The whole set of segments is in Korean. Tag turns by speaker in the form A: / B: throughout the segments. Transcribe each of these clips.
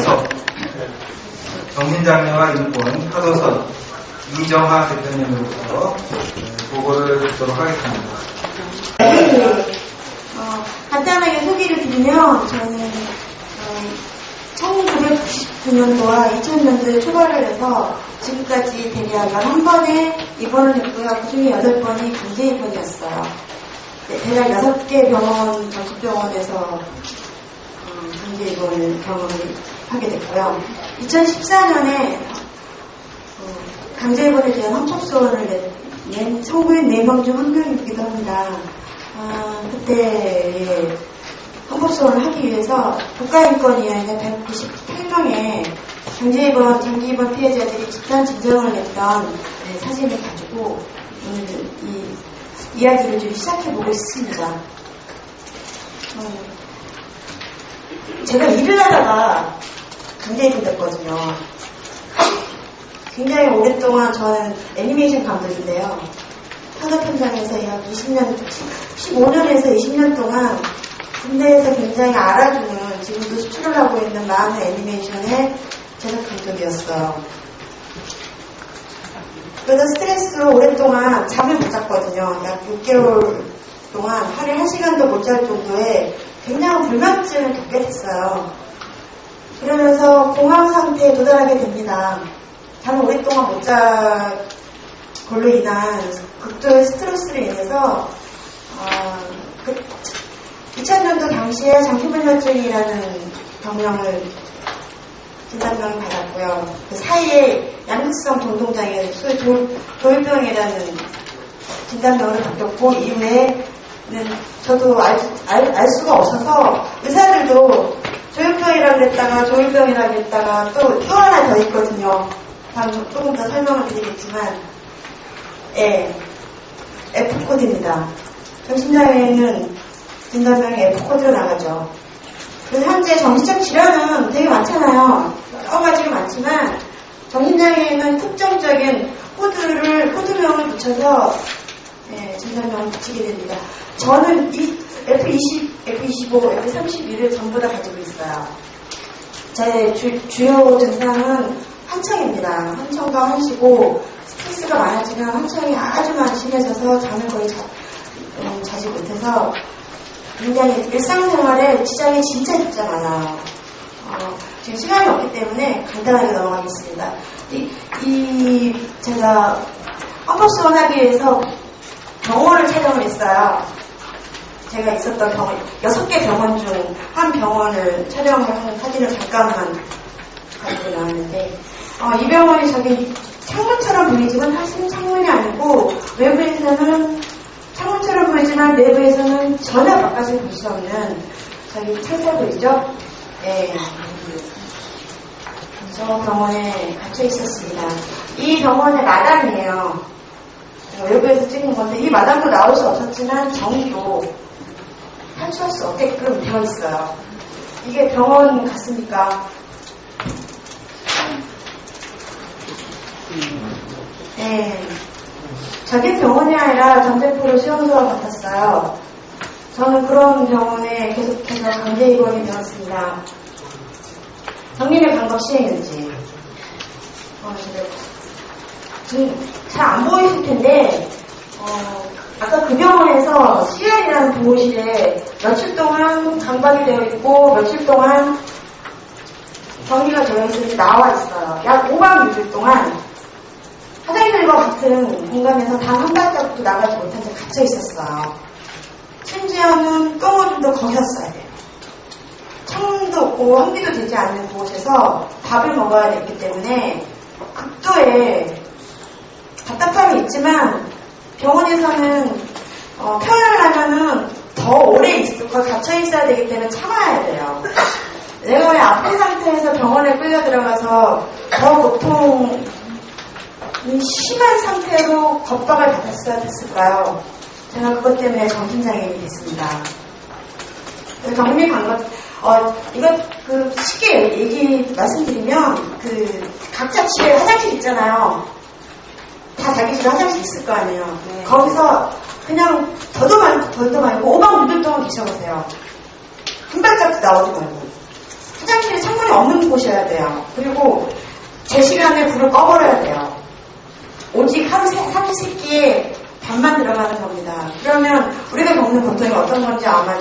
A: 이어서 정신장애와 인권 하도선 이정하 대표님으로부터 보고를 듣도록 하겠습니다.
B: 간단하게 소개를 드리면 저는 1999년도와 2000년도에 초발을 해서 지금까지 대략 11번에 입원을 했고요. 그중에 8번이 강제 입원이었어요. 네, 대략 6개 병원, 정신병원에서 강제 입원을 경험을 하게 됐고요. 2014년에 강제 입원에 대한 헌법소원을 낸 청구인 4명 중 1명이기도 합니다. 그때 헌법소원을 하기 위해서 국가인권위원회 198명의 강제입원, 장기입원 피해자들이 집단 진정을 했던 사진을 가지고 오늘 이 이야기를 좀 시작해보고 있습니다. 제가 일을 하다가 강제입원 됐거든요. 굉장히 오랫동안 저는 애니메이션 감독인데요. 산업 현장에서 약 15년에서 20년 동안 군대에서 굉장히 알아주는, 지금도 수출을 하고 있는 많은 애니메이션의 제작 감독이었어요. 그러다 스트레스로 오랫동안 잠을 못 잤거든요. 약 6개월 동안 하루에 1시간도 못 잘 정도의 굉장한 불면증을 겪게 됐어요. 그러면서 공황 상태에 도달하게 됩니다. 잠을 오랫동안 못 자 걸로 인한 극도의 스트레스로 인해서 2000년도 당시에 장기불면증이라는 병명을 진단명을 받았고요. 그 사이에 양극성 병동장애, 소위 조울병이라는 진단명을 받았고, 이후에는 저도 알 수가 없어서 의사들도 조울병이라고 그랬다가 조울병이라고 그랬다가 또 하나 더 있거든요. 다음 조금 더 설명을 드리겠지만, F코드입니다. 정신장애는 진단명이 F코드로 나가죠. 그래서 현재 정신적 질환은 되게 많잖아요. 여러 가지가 많지만 정신장애에는 특정적인 코드명을 붙여서 진단명을 붙이게 됩니다. 저는 이 F20, F25, F31을 전부 다 가지고 있어요. 제 주요 증상은 환청입니다. 환청과 환시고 스트레스가 많아지면 환청이 아주 많이 심해져서 잠을 거의 자지 못해서 굉장히 일상생활에 지장이 진짜 많아요. 지금 시간이 없기 때문에 간단하게 넘어가겠습니다. 제가 헌법소원 하기 위해서 병원을 촬영을 했어요. 제가 있었던 병원, 6개 병원 중 한 병원을 촬영을 한 사진을 잠깐만 가지고 나왔는데, 이 병원이 저기 창문처럼 보이지만 사실은 창문이 아니고, 외부에서는 창문처럼 보이지만 내부에서는 전혀 바깥을 볼 수 없는 저기 철사 보이죠? 네. 저 병원에 갇혀 있었습니다. 이 병원의 마당이에요. 외부에서 찍은 건데, 이 마당도 나올 수 없었지만 정의로 탈출할 수 없게끔 되어 있어요. 이게 병원 같습니까? 네. 저게 병원이 아니라 전대포로 수용소와 같았어요. 저는 그런 병원에 계속해서 강제 입원이 되었습니다. 정민의 방법 시행일지. 지금 잘 안 보이실 텐데, 아까 그 병원에서 CR이라는 보호실에 며칠 동안 강박이 되어 있고, 며칠 동안 격리가 되어 있으면서 나와 있어요. 약 5박 6일 동안 화장실과 같은 공간에서 단 한 발자국도 나가지 못한 채 갇혀 있었어요. 심지어는 똥오줌도 거기서 싸야 돼요. 창문도 없고 환기도 되지 않는 곳에서 밥을 먹어야 됐기 때문에 극도의 답답함이 있지만, 병원에서는 표현을 하면은 더 오래 갇혀 있어야 되기 때문에 참아야 돼요. 내가 왜 아픈 상태에서 병원에 끌려 들어가서 더 고통이 심한 상태로 겁박을 받았어야 됐을까요? 제가 그것 때문에 정신장애인이 됐습니다. 격리 방법, 쉽게 얘기 말씀드리면, 각자 집에 화장실 있잖아요. 다 자기 집에 화장실 있을 거 아니에요. 네. 거기서 그냥 더도 말고 5박 6일 동안 계셔보세요. 한 발짝도 나오지 말고. 화장실에 창문이 없는 곳이어야 돼요. 그리고 제 시간에 불을 꺼버려야 돼요. 오직 하루 삼시세끼에 밥만 들어가는 겁니다. 그러면 우리가 겪는 고통이 어떤 건지 아마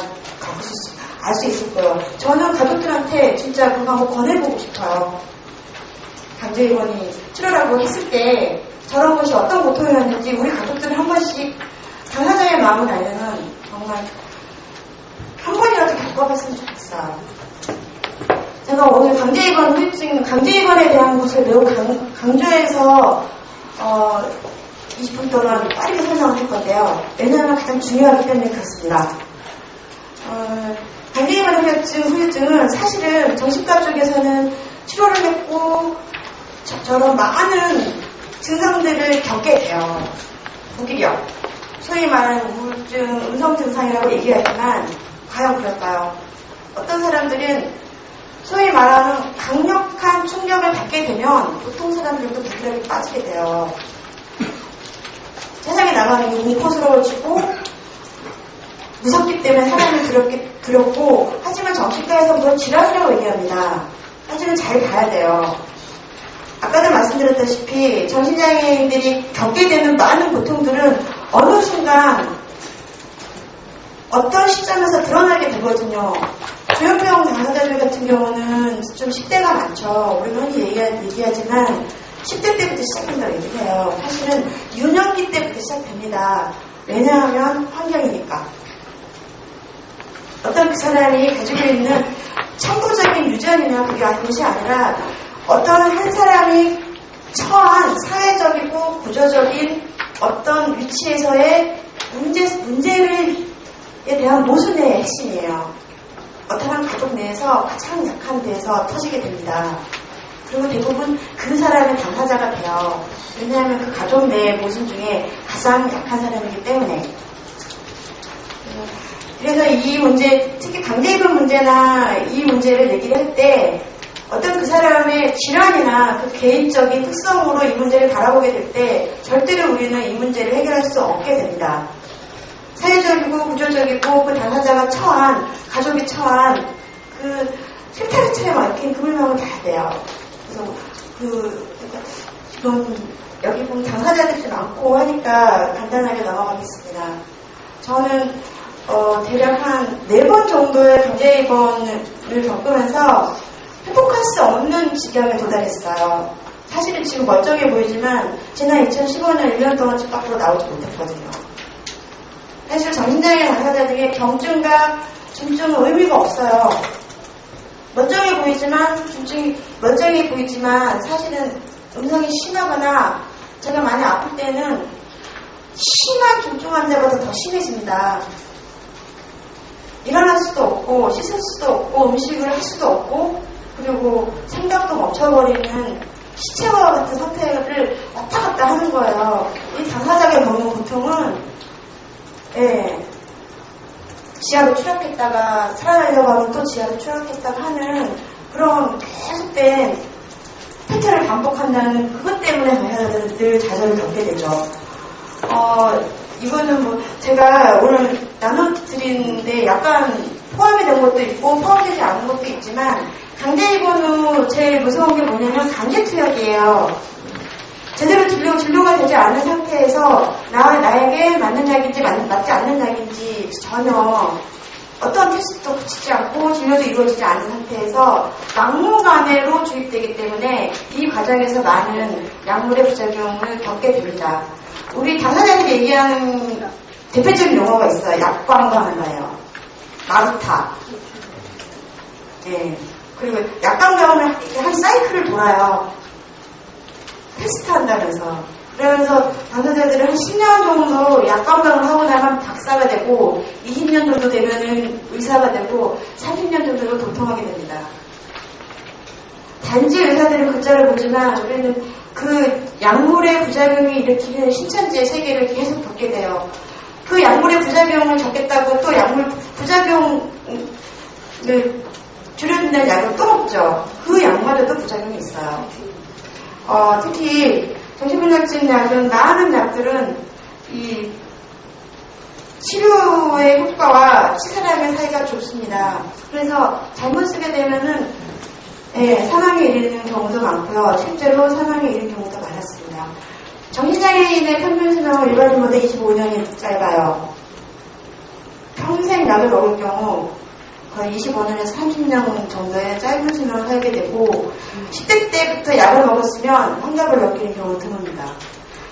B: 알 수 있을 거예요. 저는 가족들한테 진짜 그거 한번 권해보고 싶어요. 강제입원이 치료라고 했을 때 저런 것이 어떤 고통이었는지 우리 가족들은 한 번씩 당사자의 마음을 알려면 정말 한 번이라도 겪어봤으면 좋겠어요. 제가 오늘 강제입원 후유증, 강제입원에 대한 것을 매우 강조해서 20분 동안 빠르게 설명을 할 건데요. 왜냐하면 가장 중요하기 때문에 그렇습니다. 강제입원 후유증은 사실은 정신과 쪽에서는 치료를 했고 저런 많은 증상들을 겪게 돼요. 무기력, 소위 말하는 우울증, 음성 증상이라고 얘기하지만 과연 그럴까요? 어떤 사람들은 소위 말하는 강력한 충격을 받게 되면 보통 사람들도 무기력에 빠지게 돼요. 세상에 나가는 게 공포스러워지고 무섭기 때문에 사람을 두렵고 하지만 정신과에서 그걸 질환이라고 얘기합니다. 하지만 잘 봐야 돼요. 아까도 말씀드렸다시피 정신장애인들이 겪게 되는 많은 고통들은 어느 순간 어떤 시점에서 드러나게 되거든요. 조현병 당사자들 같은 경우는 좀 10대가 많죠. 우리가 흔히 얘기하지만 10대 때부터 시작된다고 얘기해요. 사실은 유년기 때부터 시작됩니다. 왜냐하면 환경이니까. 어떤 그 사람이 가지고 있는 천부적인 유전이나 그것이 아니라 어떤 한 사람이 처한 사회적이고 구조적인 어떤 위치에서의 문제에 대한 모순의 핵심이에요. 어떤 한 가족 내에서 가장 약한 데에서 터지게 됩니다. 그리고 대부분 그 사람의 당사자가 돼요. 왜냐하면 그 가족 내의 모순 중에 가장 약한 사람이기 때문에. 그래서 이 문제, 특히 강제입원 문제나 이 문제를 얘기를 할 때 어떤 그 사람의 질환이나 그 개인적인 특성으로 이 문제를 바라보게 될 때 절대로 우리는 이 문제를 해결할 수 없게 됩니다. 사회적이고 구조적이고 그 당사자가 처한, 가족이 처한 그 실타래처에 막힌 그물망을 봐야 돼요. 그래서 지금 여기 보면 당사자들이 많고 하니까 간단하게 넘어가겠습니다. 저는 대략 한 4번 정도의 강제입원을 겪으면서 회복할 수 없는 지경에 도달했어요. 사실은 지금 멀쩡해 보이지만 지난 2015년 1년 동안 집 밖으로 나오지 못했거든요. 사실 정신장애 당사자 중에 경증과 중증은 의미가 없어요. 멀쩡해 보이지만 사실은 음성이 심하거나 제가 많이 아플 때는 심한 중증 환자보다 더 심해집니다. 일어날 수도 없고 씻을 수도 없고 음식을 할 수도 없고 그리고 생각도 멈춰버리는 시체와 같은 상태를 왔다 갔다 하는 거예요. 이 당사자가 겪는 고통은 지하로 추락했다가 살아나려고 하면 또 지하로 추락했다가 하는 그런 계속된 패턴을 반복한다는 그것 때문에 당사자들은 늘 좌절을 겪게 되죠. 이거는 뭐 제가 오늘 나눠드리는데 약간 포함이 된 것도 있고 포함되지 않은 것도 있지만 강제입원 후 제일 무서운 게 뭐냐면 강제투약이에요. 제대로 진료가 되지 않은 상태에서 나에게 맞는 약인지 맞지 않는 약인지 전혀 어떤 테스트도 붙이지 않고 진료도 이루어지지 않은 상태에서 막무가내로 주입되기 때문에 이 과정에서 많은 약물의 부작용을 겪게 됩니다. 우리 당사자들이 얘기하는 대표적인 용어가 있어요. 약광강을 봐요. 마루타. 그리고 약광강을 한 사이클을 돌아요. 테스트 한다면서. 그러면서 당사자들은 한 10년 정도 약광강을 하고 나면 박사가 되고 20년 정도 되면은 의사가 되고 30년 정도로 도통하게 됩니다. 단지 의사들은 글자를 보지만 우리는 그 약물의 부작용이 일으키는 신천지의 세계를 계속 겪게 돼요. 그 약물의 부작용을 겪겠다고 또 약물 부작용을 줄여준다는 약을 또 먹죠. 그 약마저도 부작용이 있어요. 특히 정신분열증 약은 많은 약들은 이 치료의 효과와 치사량의 사이가 좁습니다. 그래서 잘못 쓰게 되면은 네, 사망에 이르는 경우도 많고요. 실제로 사망에 이르는 경우도 많았습니다. 정신장애인의 평균 수명은 일반인보다 25년이 짧아요. 평생 약을 먹을 경우 거의 25년에서 30년 정도의 짧은 수명을 살게 되고 10대 때부터 약을 먹었으면 환갑을 넘기는 경우가 드뭅니다.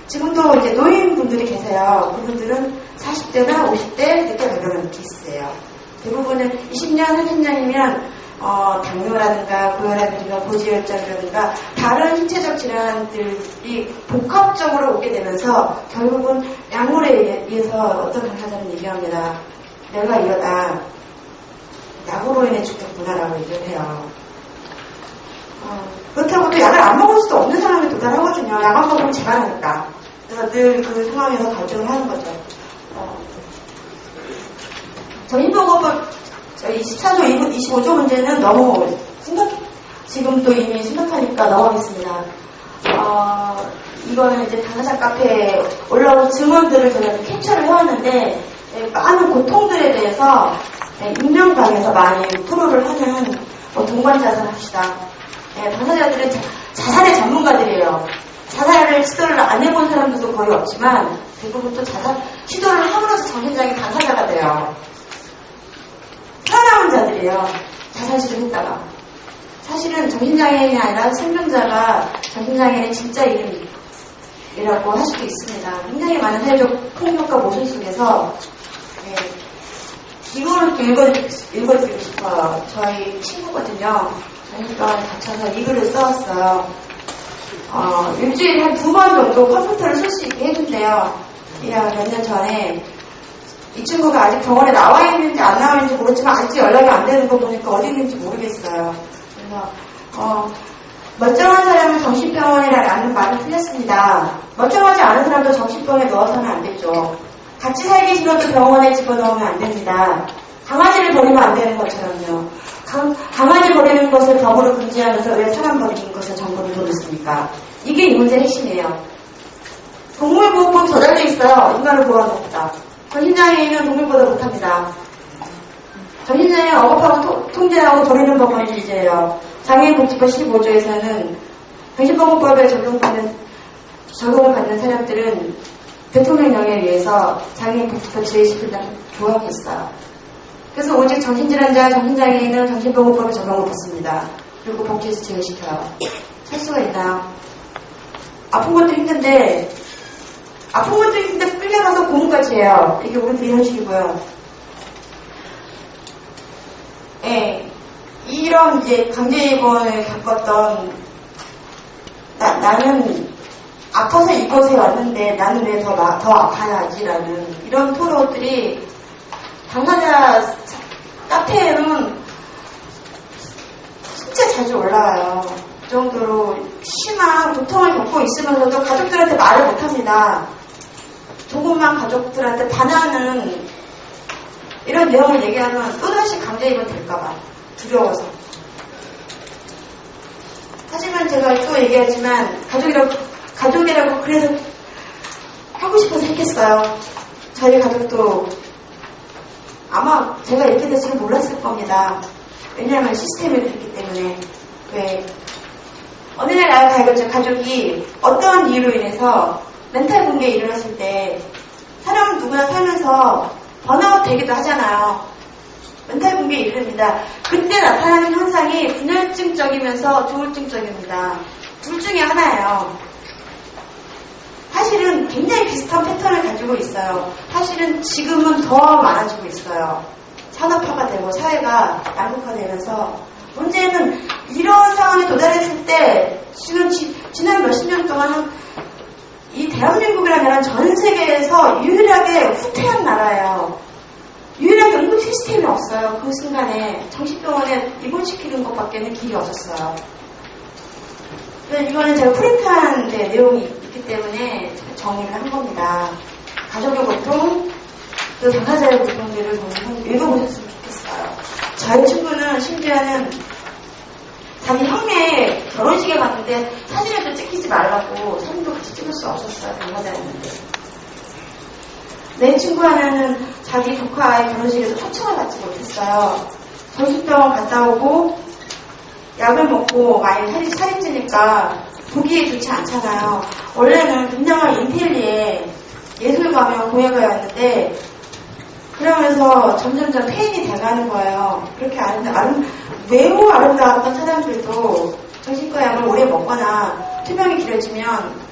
B: 지금도 이제 노인분들이 계세요. 그분들은 40대나 50대 그때 발병을 이렇게 있어요. 대부분은 20년, 30년이면 당뇨라든가 고혈압이라든가 고지혈증이라든가 다른 신체적 질환들이 복합적으로 오게 되면서 결국은 약물에 의해서 어떤 당사자는 얘기합니다. 내가 이러다 약으로 인해 죽겠구나라고 얘기를 해요. 그렇다고 또 약을 안 먹을 수도 없는 상황에 도달하거든요. 약 안 먹으면 재발하니까. 그래서 늘 그 상황에서 갈등을 하는 거죠. 정신보건법 24조 25조 문제는 너무 지금 또 이미 심각하니까 넘어가겠습니다. 이거는 이제 당사자 카페에 올라온 증언들을 제가 캡처를 해왔는데, 많은 고통들에 대해서 익명방에서 많이 토로를 하는 동반자살 합시다. 당사자들은 자살의 전문가들이에요. 자살을 시도를 안 해본 사람들도 거의 없지만 대부분 또 자살 시도를 함으로써 정신장애 당사자가 돼요. 살아남은 자들이에요. 자살 시도했다가. 사실은 정신장애인이 아니라 생존자가 정신장애인의 진짜 이름이라고 할 수도 있습니다. 굉장히 많은 사회적 폭력과 모순 속에서 이거를 또 읽어드리고 싶어요. 저희 친구거든요. 정신병원에 갇혀서 이 글을 써왔어요. 일주일에 한 2번 정도 컴퓨터를 쓸 수 있게 해준대요. 몇 년 전에 이 친구가 아직 병원에 나와 있는지 안 나와 있는지 모르지만 아직 연락이 안 되는 거 보니까 어디 있는지 모르겠어요. 그래서 멀쩡한 사람은 정신병원이라는 말은 틀렸습니다. 멀쩡하지 않은 사람도 정신병원에 넣어서는 안 되죠. 같이 살기 싫어도 병원에 집어넣으면 안 됩니다. 강아지를 버리면 안 되는 것처럼요. 강아지 버리는 것을 법으로 금지하면서 왜 사람 버리는 것을 정부를 돌렸습니까? 이게 이 문제의 핵심이에요. 동물보호법 저달려 있어요. 인간을 보호하는 것보다. 정신장애인은 동물보다 못합니다. 정신장애인 억압하고 통제하고 버리는 법은 일제예요. 장애인복지법 15조에서는 정신보건법에 적용을 받는 사람들은 대통령령에 의해서 장애인복지법 제21조 조항이 있어요. 그래서 오직 정신질환자, 정신장애인은 정신보건법에 적용을 받습니다. 그리고 복지에서 제외시켜요. 살 수가 있나요? 아픈 것도 힘든데 끌려가서 고문까지 해요. 이게 우리들의 현실이고요. 이런 이제 강제 입원을 겪었던 나는 아파서 이곳에 왔는데 나는 왜 더 아파야지라는 이런 토로들이 당사자 카페에는 진짜 자주 올라와요. 그 정도로 심한 고통을 겪고 있으면서도 가족들한테 말을 못합니다. 조금만 가족들한테 반하는 이런 내용을 얘기하면 또다시 강제 입원 될까봐 두려워서. 하지만 제가 또 얘기하지만 가족이라고 그래서 하고 싶어서 했겠어요. 저희 가족도 아마 제가 이렇게 될지는 몰랐을 겁니다. 왜냐하면 시스템이 그렇기 때문에. 어느 날 나의 가족이 어떠한 이유로 인해서 멘탈 붕괴에 일어났을 때 사람은 누구나 살면서 번아웃 되기도 하잖아요. 멘탈 붕괴에 이릅니다. 그때 나타나는 현상이 분열증적이면서 조울증적입니다. 둘 중에 하나예요. 사실은 굉장히 비슷한 패턴을 가지고 있어요. 사실은 지금은 더 많아지고 있어요. 산업화가 되고 사회가 양극화되면서 문제는 이런 상황에 도달했을 때 지금 지난 몇십 년 동안은 이 대한민국이라는 나라는 전 세계에서 유일하게 후퇴한 나라예요. 유일하게 응급 시스템이 없어요. 그 순간에 정신병원에 입원시키는 것밖에는 길이 없었어요. 이거는 제가 프린트한 내용이 있기 때문에 정리를 한 겁니다. 가족의 고통, 또 당사자의 고통들을 좀 읽어보셨으면 좋겠어요. 저희 친구는 심지어는 자기 형네 결혼식에 갔는데 사진을 찍히지 말라고 사진도 같이 찍을 수 없었어요. 당사자였는데. 내 친구 하나는 자기 조카의 결혼식에서 초청을 받지 못했어요. 정신병원 갔다 오고 약을 먹고 많이 살이 찌니까 보기에 좋지 않잖아요. 원래는 굉장한 인텔리에 예술가며 공예가였는데 그러면서 점점점 폐인이 돼가는 거예요. 그렇게 매우 아름다웠던 사람들도 정신과 약을 오래 먹거나 투명이 길어지면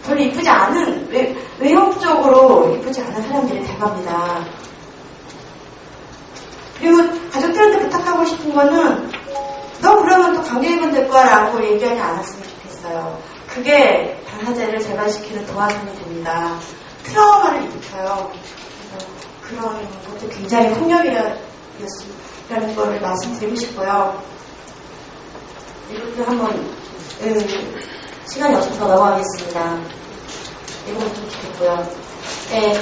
B: 별로 이쁘지 않은, 외형적으로 이쁘지 않은 사람들이 돼갑니다. 그리고 가족들한테 부탁하고 싶은 거는 너 그러면 또 강제입원 될 거야 라고 얘기하지 않았으면 좋겠어요. 그게 당사자를 재발시키는 도화선이 됩니다. 트라우마를 일으켜요. 그런 것도 굉장히 폭력이라는 거를 말씀드리고 싶고요. 이것도 한번 시간이 없어서 넘어가겠습니다. 이건 좀 좋겠고요. 네.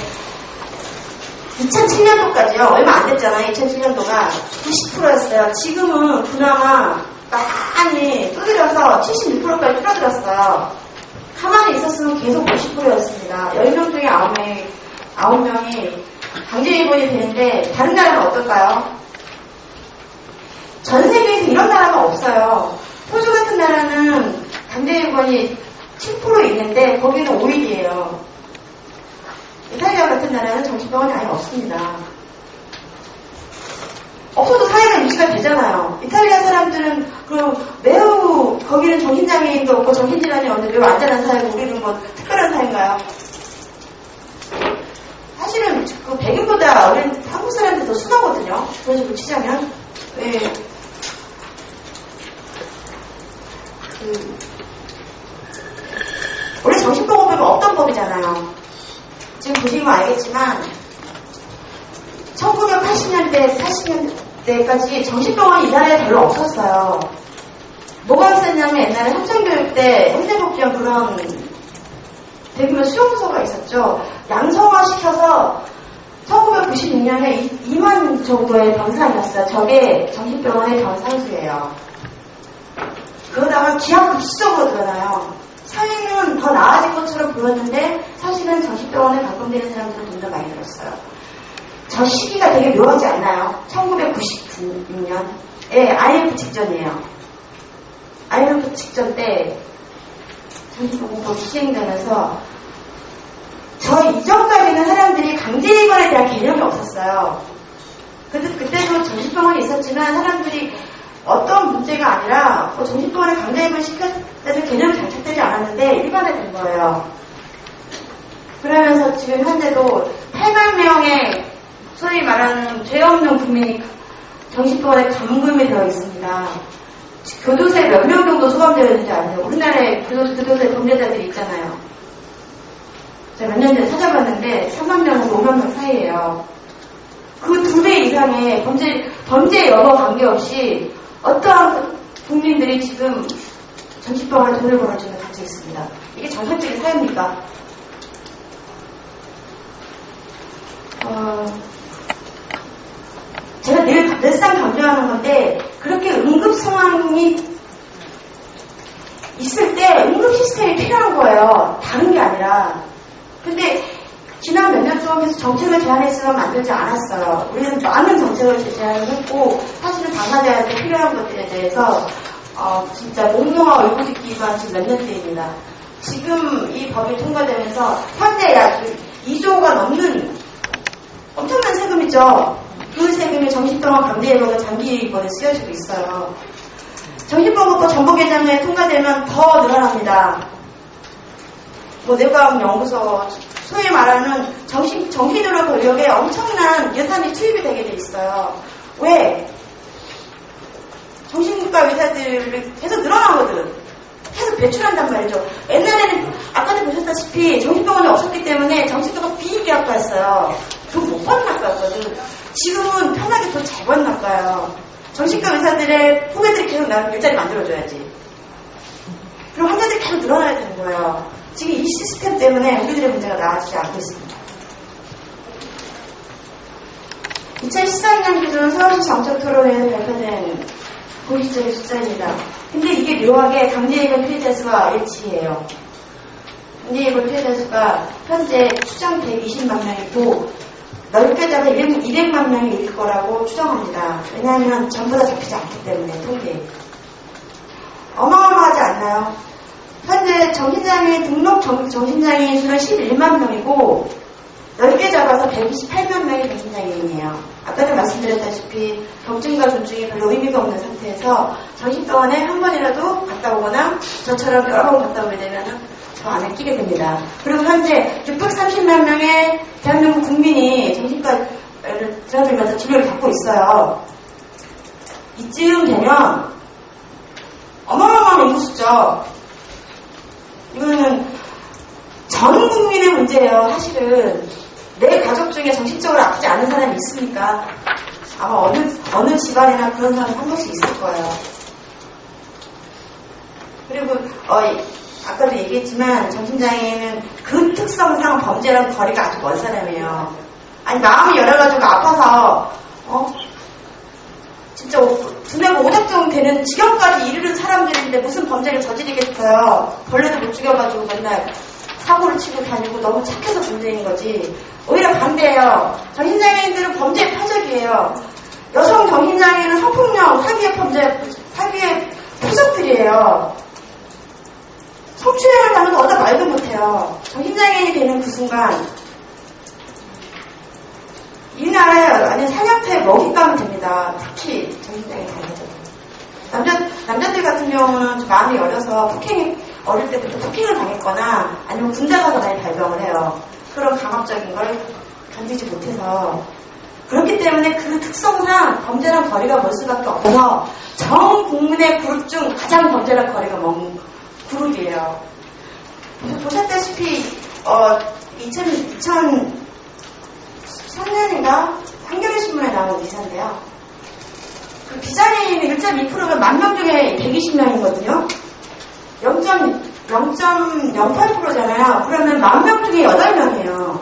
B: 2007년도까지요. 얼마 안 됐잖아요. 2007년도가 90%였어요. 지금은 그나마 많이 두드려서 76%까지 줄어들었어요. 가만히 있었으면 계속 90%였습니다. 10명 중에 9명이 강제입원이 되는데 다른 나라는 어떨까요? 전 세계에서 이런 나라가 없어요. 호주 같은 나라는 강제입원이 7% 있는데 거기는 5일이에요. 이탈리아 같은 나라는 정신병원이 아예 없습니다. 없어도 사회가 유지가 되잖아요. 이탈리아 사람들은 매우 거기는 정신장애인도 없고 정신질환이 없는데 매우 안전한 사회고 우리는 뭐 특별한 사회인가요? 사실은 그 백인보다 우리는 한국 사람들 더 순하거든요. 그런 식으로 치자면. 네. 원래 정신보건법이 없던 법이잖아요. 지금 보시면 알겠지만 1980년대, 80년대까지 정신병원이 이 나라에 별로 없었어요. 뭐가 있었냐면 옛날에 학생교육 때 행정복지원 그런 대규모 수용소가 있었죠. 양성화시켜서 1996년에 2만 정도의 병상이었어요. 저게 정신병원의 병상수예요. 그러다가 기하급수적으로 늘어나요. 사회는 더 나아진 것처럼 보였는데 사실은 정신병원에 감금되는 사람들은 좀 더 많이 늘었어요. 저 시기가 되게 묘하지 않나요? 1996년 IMF 직전이에요. IMF 직전 때 정신보건법이 시행되면서 저 이전까지는 사람들이 강제입원에 대한 개념이 없었어요. 그때도 정신병원이 있었지만 사람들이 어떤 문제가 아니라 정신병원에 강제입원 시켰다는 개념이 장착되지 않았는데 일반화된 거예요. 그러면서 지금 현재도 8만 명의 소위 말하는 죄 없는 국민이 정신병원에 감금이 되어 있습니다. 교도소에 몇 명 정도 소감되어 있는지 아세요? 우리나라에 교도소에 범죄자들이 있잖아요. 제가 몇 년 전에 찾아봤는데 3만 명에서 5만 명 사이예요. 그 2배 이상의 범죄 여부 관계없이 어떠한 국민들이 지금 정신병원에 돈을 벌어주면 갇혀 있습니다. 이게 정상적인 사회입니까? 제가 늘상 강조하는 건데 그렇게 응급 상황이 있을 때 응급 시스템이 필요한 거예요. 다른 게 아니라. 근데 지난 몇 년 동안 계속 정책을 제안했으면 만들지 않았어요. 우리는 많은 정책을 제안을 했고 사실은 당사자한테 필요한 것들에 대해서 진짜 몽롱한 얼굴 듣기만 지금 몇 년째입니다. 지금 이 법이 통과되면서 현재 약 2조가 넘는 엄청난 세금이죠. 그 세금이 정신병원 강제예방과 장기입원에 쓰여지고 있어요. 정신보건법 정보개정에 통과되면 더 늘어납니다. 뇌과학연구소 소위 말하는 정신의료 권력에 엄청난 예산이 투입이 되게 돼 있어요. 왜? 정신과 의사들이 계속 늘어나거든. 계속 배출한단 말이죠. 옛날에는 아까도 보셨다시피 정신병원이 없었기 때문에 정신과가 비인기학과였어요. 돈 못 버는 학과였거든. 지금은 편하게 돈 잘 버는 학과예요. 정신과 의사들의 후배들이 계속 나를 일자리 만들어줘야지. 그럼 환자들이 계속 늘어나야 되는 거예요. 지금 이 시스템 때문에 우리들의 문제가 나아지지 않고 있습니다. 2014년 기준 서울시 정책토론회에서 발표된 공식적인 숫자입니다. 근데 이게 묘하게 강제입원 피해자 수가 일치해요. 강제입원 피해자 수가 현재 추정 120만 명이고 넓게 잡아 200만 명이 일 거라고 추정합니다. 왜냐하면 전부 다 잡히지 않기 때문에 통계. 어마어마하지 않나요? 현재 정신장애인 등록 정신장애인 수는 11만 명이고 넓게 잡아서 128만 명의 정신장애인이에요. 아까도 말씀드렸다시피 경증과 존중이 별로 의미가 없는 상태에서 정신병원에 한 번이라도 갔다 오거나 저처럼 여러 번 갔다 오게 되면 저 안에 끼게 됩니다. 그리고 현재 630만 명의 대한민국 국민이 정신과를 들어들면서 치료를 받고 있어요. 이쯤 되면 어마어마한 인구수죠. 이거는 전 국민의 문제예요. 사실은 내 가족 중에 정신적으로 아프지 않은 사람이 있습니까? 아마 어느 집안이나 그런 사람이 한 번씩 있을 거예요. 그리고 아까도 얘기했지만 정신장애인은 그 특성상 범죄랑 거리가 아주 먼 사람이에요. 아니 마음이 열어가지고 아파서 진짜 두뇌가 오작동 되는 지경까지 이르는 사람들인데 무슨 범죄를 저지르겠어요. 벌레도 못 죽여가지고 맨날 사고를 치고 다니고 너무 착해서 문제인 거지. 오히려 반대예요. 정신장애인들은 범죄의 표적이에요. 여성 정신장애인은 성폭력, 사기의 표적들이에요. 성추행을 당해도 어디다 말도 못해요. 정신장애인이 되는 그 순간 이 나라에 아니 사냥터에 먹잇감이 됩니다. 특히 정신장애인 당해도. 남자들 같은 경우는 좀 마음이 열려서 어릴 때부터 폭행을 당했거나 아니면 군대 가서 많이 발병을 해요. 그런 강압적인 걸 견디지 못해서. 그렇기 때문에 그 특성상 범죄랑 거리가 멀 수밖에 없어서 전 국민의 그룹 중 가장 범죄랑 거리가 먼 그룹이에요. 보셨다시피 2003년인가 한겨레신문에 나온 기사인데요. 그 비장애인 1.2%가 10,000명 중에 120명이거든요. 0.08%잖아요. 그러면 10,000명 중에 8명이에요.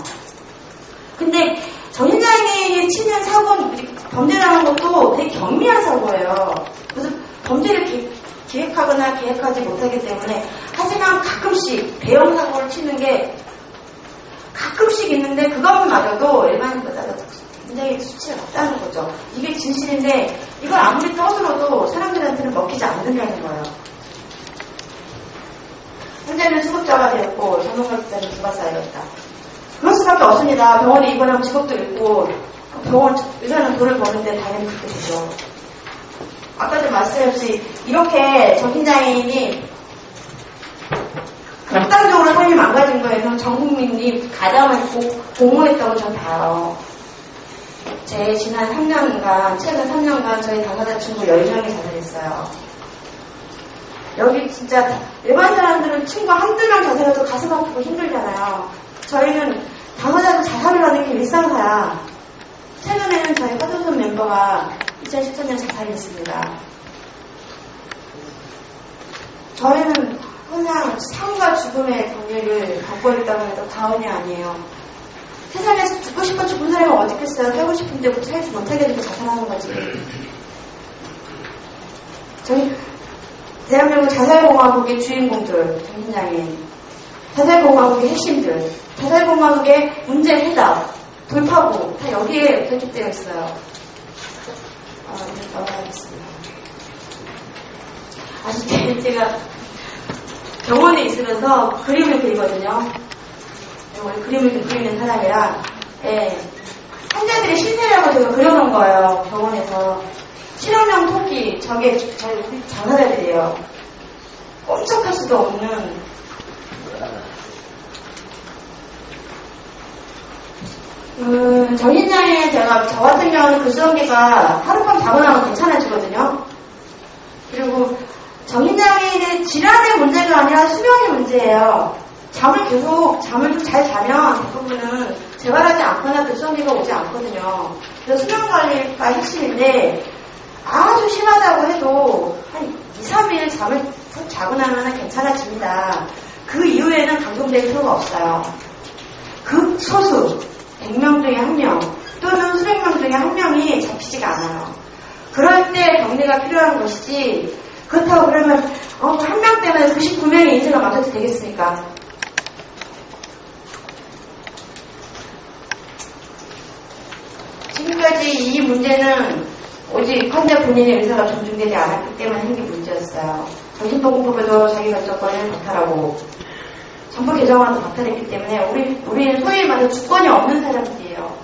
B: 근데 정신장애인이 치는 사고는 범죄라는 것도 되게 경미한 사고예요. 그래서 범죄를 기획하거나 계획하지 못하기 때문에 하지만 가끔씩 대형 사고를 치는 게 가끔씩 있는데 그것만으로도 일반인보다도 굉장히 수치가 낮다는 거죠. 이게 진실인데 이걸 아무리 떠들어도 사람들한테는 먹히지 않는다는 거예요. 현재는 수급자가 되었고 전문가 기자는 누가 쌓여있다. 그럴 수밖에 없습니다. 병원에 입원하면 직업도 있고 병원 의사는 돈을 버는데 당연히 그렇게 되죠. 아까도 말씀드렸듯이 이렇게 정신장애인이 극단적으로 삶이 망가진 거에서 전 국민이 가담을 공모했다고 저는 봐요. 제 지난 3년간, 최근 3년간 저희 당사자 친구 10명이 자살했어요. 여기 진짜 일반 사람들은 친구 한두 명 자살해도 가슴 아프고 힘들잖아요. 저희는 당사자도 자살을 하는 게 일상사야. 최근에는 저희 화도선 멤버가 2014년 자살했습니다. 저희는 항상 삶과 죽음의 경계를 갖고 있다고 해도 과언이 아니에요. 세상에서 죽고 싶어 죽은 사람이 어디 있겠어요. 살고 싶은데 살지 못하게 되고 자살하는 거지. 저희 대한민국 자살공화국의 주인공들, 정신장애인, 자살공화국의 핵심들, 자살공화국의 문제 해답, 돌파구 다 여기에 결집되어 있어요. 이제 넘어가겠습니다. 아직 제가 병원에 있으면서 그림을 그리거든요. 원래 그림을 그리는 사람이라 환자들의 신세라고 제가 그려놓은 거예요. 병원에서. 실험용 토끼, 저게 저희 장사자들이에요. 꼼짝할 수도 없는. 정신장애 저 같은 경우는 글쓰기가 하룻밤 자고 나면 괜찮아지거든요. 그리고 정신장애인의 질환의 문제가 아니라 수면의 문제예요. 잠을 좀 잘 자면 대부분은 재발하지 않거나 글쓰기가 오지 않거든요. 그래서 수면관리가 핵심인데 아주 심하다고 해도 한 2, 3일 잠을 푹 자고 나면 괜찮아집니다. 그 이후에는 감동될 필요가 없어요. 극소수 100명 중에 1명 또는 수백명 중에 1명이 잡히지가 않아요. 그럴 때 격리가 필요한 것이지 그렇다고 그러면 한 명 때문에 99명의 인생을 맞춰도 되겠습니까? 지금까지 이 문제는 오직 환자 본인의 의사가 존중되지 않았기 때문에 생긴 문제였어요. 정신보건법에도 자기 결정권을 박탈하고 정부 개정안도 박탈했기 때문에 우리는 소위 말해 주권이 없는 사람들이에요.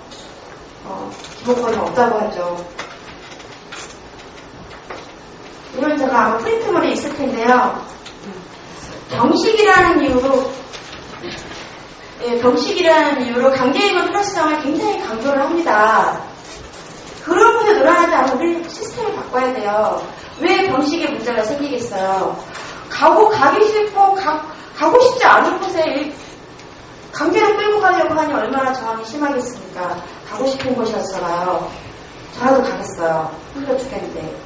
B: 기본권이 없다고 하죠. 이걸 제가 아마 프린트물에 있을 텐데요. 병식이라는 이유로 강제입원 필요성을 굉장히 강조를 합니다. 그런 곳에 놀아나지 않으면 우리 시스템을 바꿔야 돼요. 왜 병식에 문제가 생기겠어요? 가기 싫고 가고 싶지 않은 곳에 강제로 끌고 가려고 하니 얼마나 저항이 심하겠습니까? 가고 싶은 곳이었잖아요. 저라도 가겠어요. 힘들어 죽겠는데.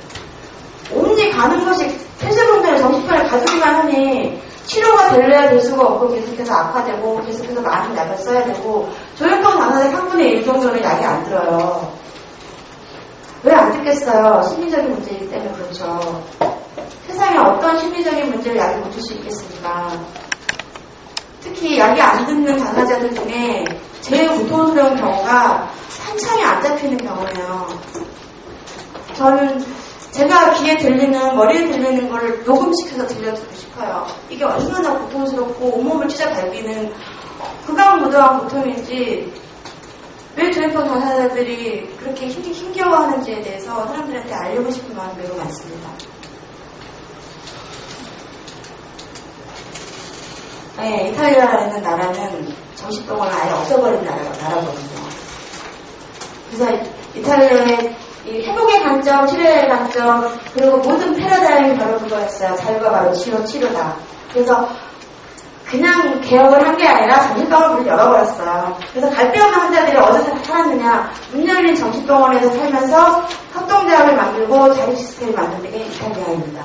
B: 온리 가는 것이 폐쇄공간에 정신병을 가지기만 하니 치료가 될래야 될 수가 없고 계속해서 악화되고 계속해서 많은 약을 써야 되고 조현병 당사자 3분의 1 정도는 약이 안 들어요. 왜 안 듣겠어요? 심리적인 문제이기 때문에 그렇죠. 세상에 어떤 심리적인 문제를 약이 못 줄 수 있겠습니까? 특히 약이 안 듣는 당사자들 중에 제일 고통스러운 경우가 한창이 안 잡히는 경우예요. 저는 제가 귀에 들리는, 머리에 들리는 걸 녹음시켜서 들려주고 싶어요. 이게 얼마나 고통스럽고 온몸을 찢어 밟히는 극악무도한 고통인지 왜 조현병 당사자들이 그렇게 힘겨워하는지에 대해서 사람들한테 알리고 싶은 마음이 매우 많습니다. 네, 이탈리아라는 나라는 정신병원을 아예 없애버린 나라거든요. 그래서 이탈리아의 이 회복의 관점, 치료의 관점, 그리고 모든 패러다임이 바로 그거였어요. 자유가 바로 치료다. 그래서 그냥 개혁을 한 게 아니라 정신병원을 문을 열어버렸어요. 그래서 갈 데 없는 환자들이 어디서 살았느냐? 문 열린 정신병원에서 살면서 협동조합을 만들고 자립 시스템을 만든 게 이탈리아입니다.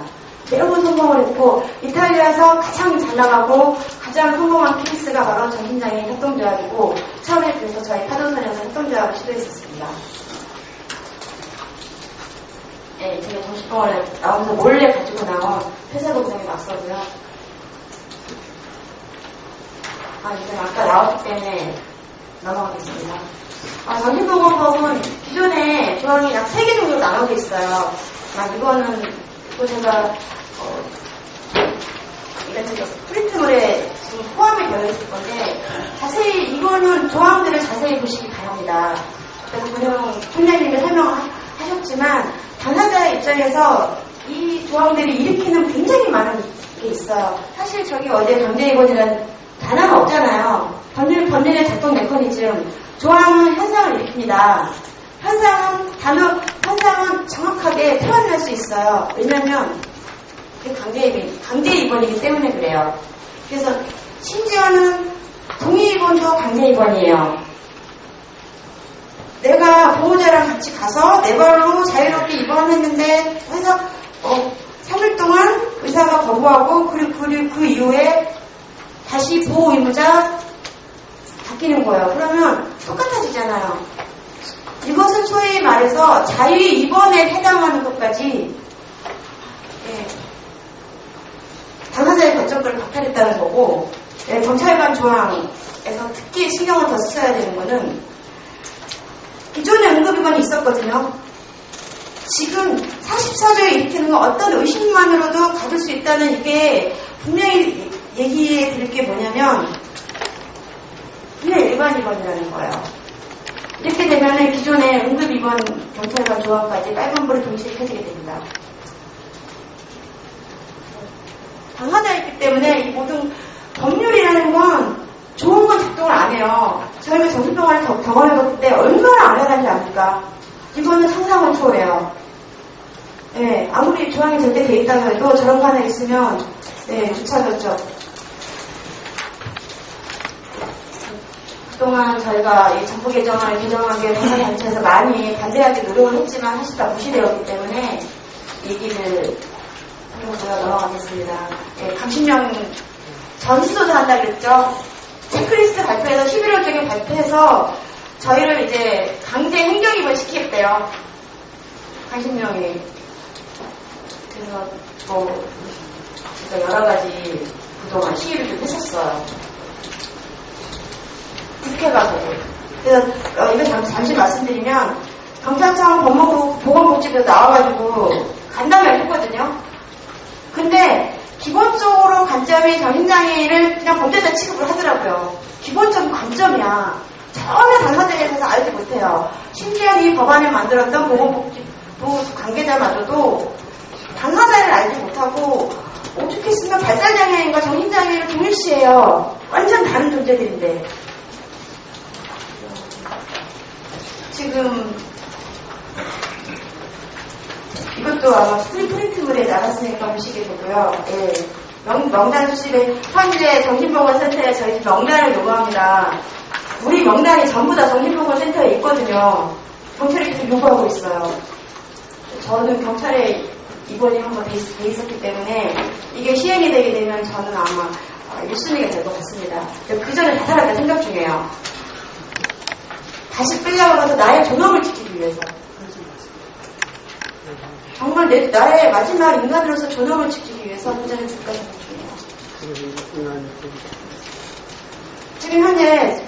B: 매우 성공을 했고 이탈리아에서 가장 잘 나가고 가장 성공한 케이스가 바로 정신장애인 협동조합이고 처음에 그래서 저희 파도선에서 협동조합을 시도했었습니다. 네, 제가 정신병원에 나오면서 몰래 가지고 나온 폐쇄공장에 맞서고요. 이건 아까 나왔기 때문에 넘어가겠습니다. 정신보건법은 기존에 조항이 약 3개 정도 나눠져 있어요. 이거는 제가 프린트물에 지금 포함이 되어 있을 건데 자세히 이거는 조항들을 자세히 보시기 바랍니다. 그래서 권영 총장님이 설명하셨지만 당사자의 입장에서 이 조항들이 일으키는 굉장히 많은 게 있어요. 사실 저기 어디에 강제입원이라는 단어가 없잖아요. 법률의 작동 메커니즘, 조항은 현상을 일으킵니다. 현상은 정확하게 표현할 수 있어요. 왜냐면 강제 입원이기 때문에 그래요. 그래서 심지어는 동의 입원도 강제 입원이에요. 내가 보호자랑 같이 가서 내 발로 자유롭게 입원했는데 해서 3일 동안 의사가 거부하고 그리고 그 이후에 다시 보호 의무자 바뀌는 거예요. 그러면 똑같아지잖아요. 이것은 소위 말해서 자유 입원에 해당하는 것까지 당사자의 결정권을 박탈했다는 거고 경찰관 조항에서 특히 신경을 더 써야 되는 거는 기존에 응급입원이 있었거든요. 지금 44조에 일으키는 건 어떤 의심만으로도 가질 수 있다는 이게 분명히 얘기해 드릴 게 뭐냐면 그냥 일반 입원이라는 거예요. 이렇게 되면 기존의 응급입원 경찰관 조항까지 빨간불이 동시에 켜지게 됩니다. 당사자이기 때문에 이 모든 법률이라는 건 좋은 건 작동을 안 해요. 저희가 정신병원에 병원에 갔을 때 얼마나 안 해가는지 압니까? 이거는 상상을 초월해요. 네, 아무리 조항이 절대 돼 있다고 해도 저런 거 하나 있으면 주차졌죠. 그동안 저희가 이 정부 개정안을 개정하게 단체에서 많이 반대하기 노력을 했지만 사실 다 무시되었기 때문에 얘기를 하고 넘어가겠습니다. 강신명 전수조사 한다 그랬죠. 체크리스트 발표해서 11월 중에 발표해서 저희를 이제 강제 행정입원 시키겠대요. 강신명이. 그래서 진짜 여러 가지 그동안 시위를 좀 했었어요. 국회가지고. 그래서 이거 잠시 말씀드리면 경찰청 법무부 보건복지부에서 나와가지고 간담회를 했거든요. 근데 기본적으로 관점이 정신장애인을 그냥 범죄자 취급을 하더라고요. 기본적인 관점이야. 전혀 당사자에 대해서 알지 못해요. 심지어 이 법안을 만들었던 보건복지부 관계자마저도 당사자를 알지 못하고 오죽했으면 발달장애인과 정신장애인을 동일시해요. 완전 다른 존재들인데. 지금 이것도 아마 프린트물에 나갔으니까 보시게 되고요. 예. 명단 수집에 현재 정신보건센터에 저희 명단을 요구합니다. 우리 명단이 전부 다 정신보건센터에 있거든요. 경찰이 계속 요구하고 있어요. 저는 경찰에 입원이 한번 돼 있었기 때문에 이게 시행이 되게 되면 저는 아마 1순위가 될 것 같습니다. 그 전에 자살할까 생각 중이에요. 다시 끌려고 가서 나의 존엄을 지키기 위해서. 정말 나의 마지막 인간으로서 존엄을 지키기 위해서 도전을 줄까 생각 중이에요. 지금 현재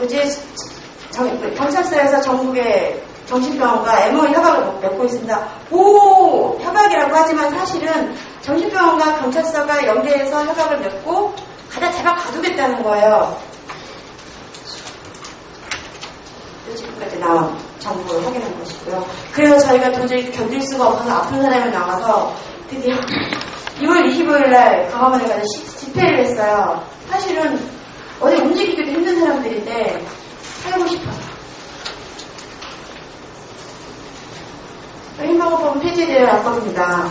B: 경찰서에서 전국의 정신병원과 MOE 협약을 맺고 있습니다. 협약이라고 하지만 사실은 정신병원과 경찰서가 연계해서 협약을 맺고 제발 가두겠다는 거예요. 지금까지 나온 정보를 확인한 것이고요. 그래서 저희가 도저히 견딜 수가 없어서 아픈 사람이 나와서 드디어 2월 25일 날 강화문에 가서 집회를 했어요. 사실은 어디 움직이기도 힘든 사람들인데 살고 싶어서. 흰방어법은 폐지되어야 할 겁니다.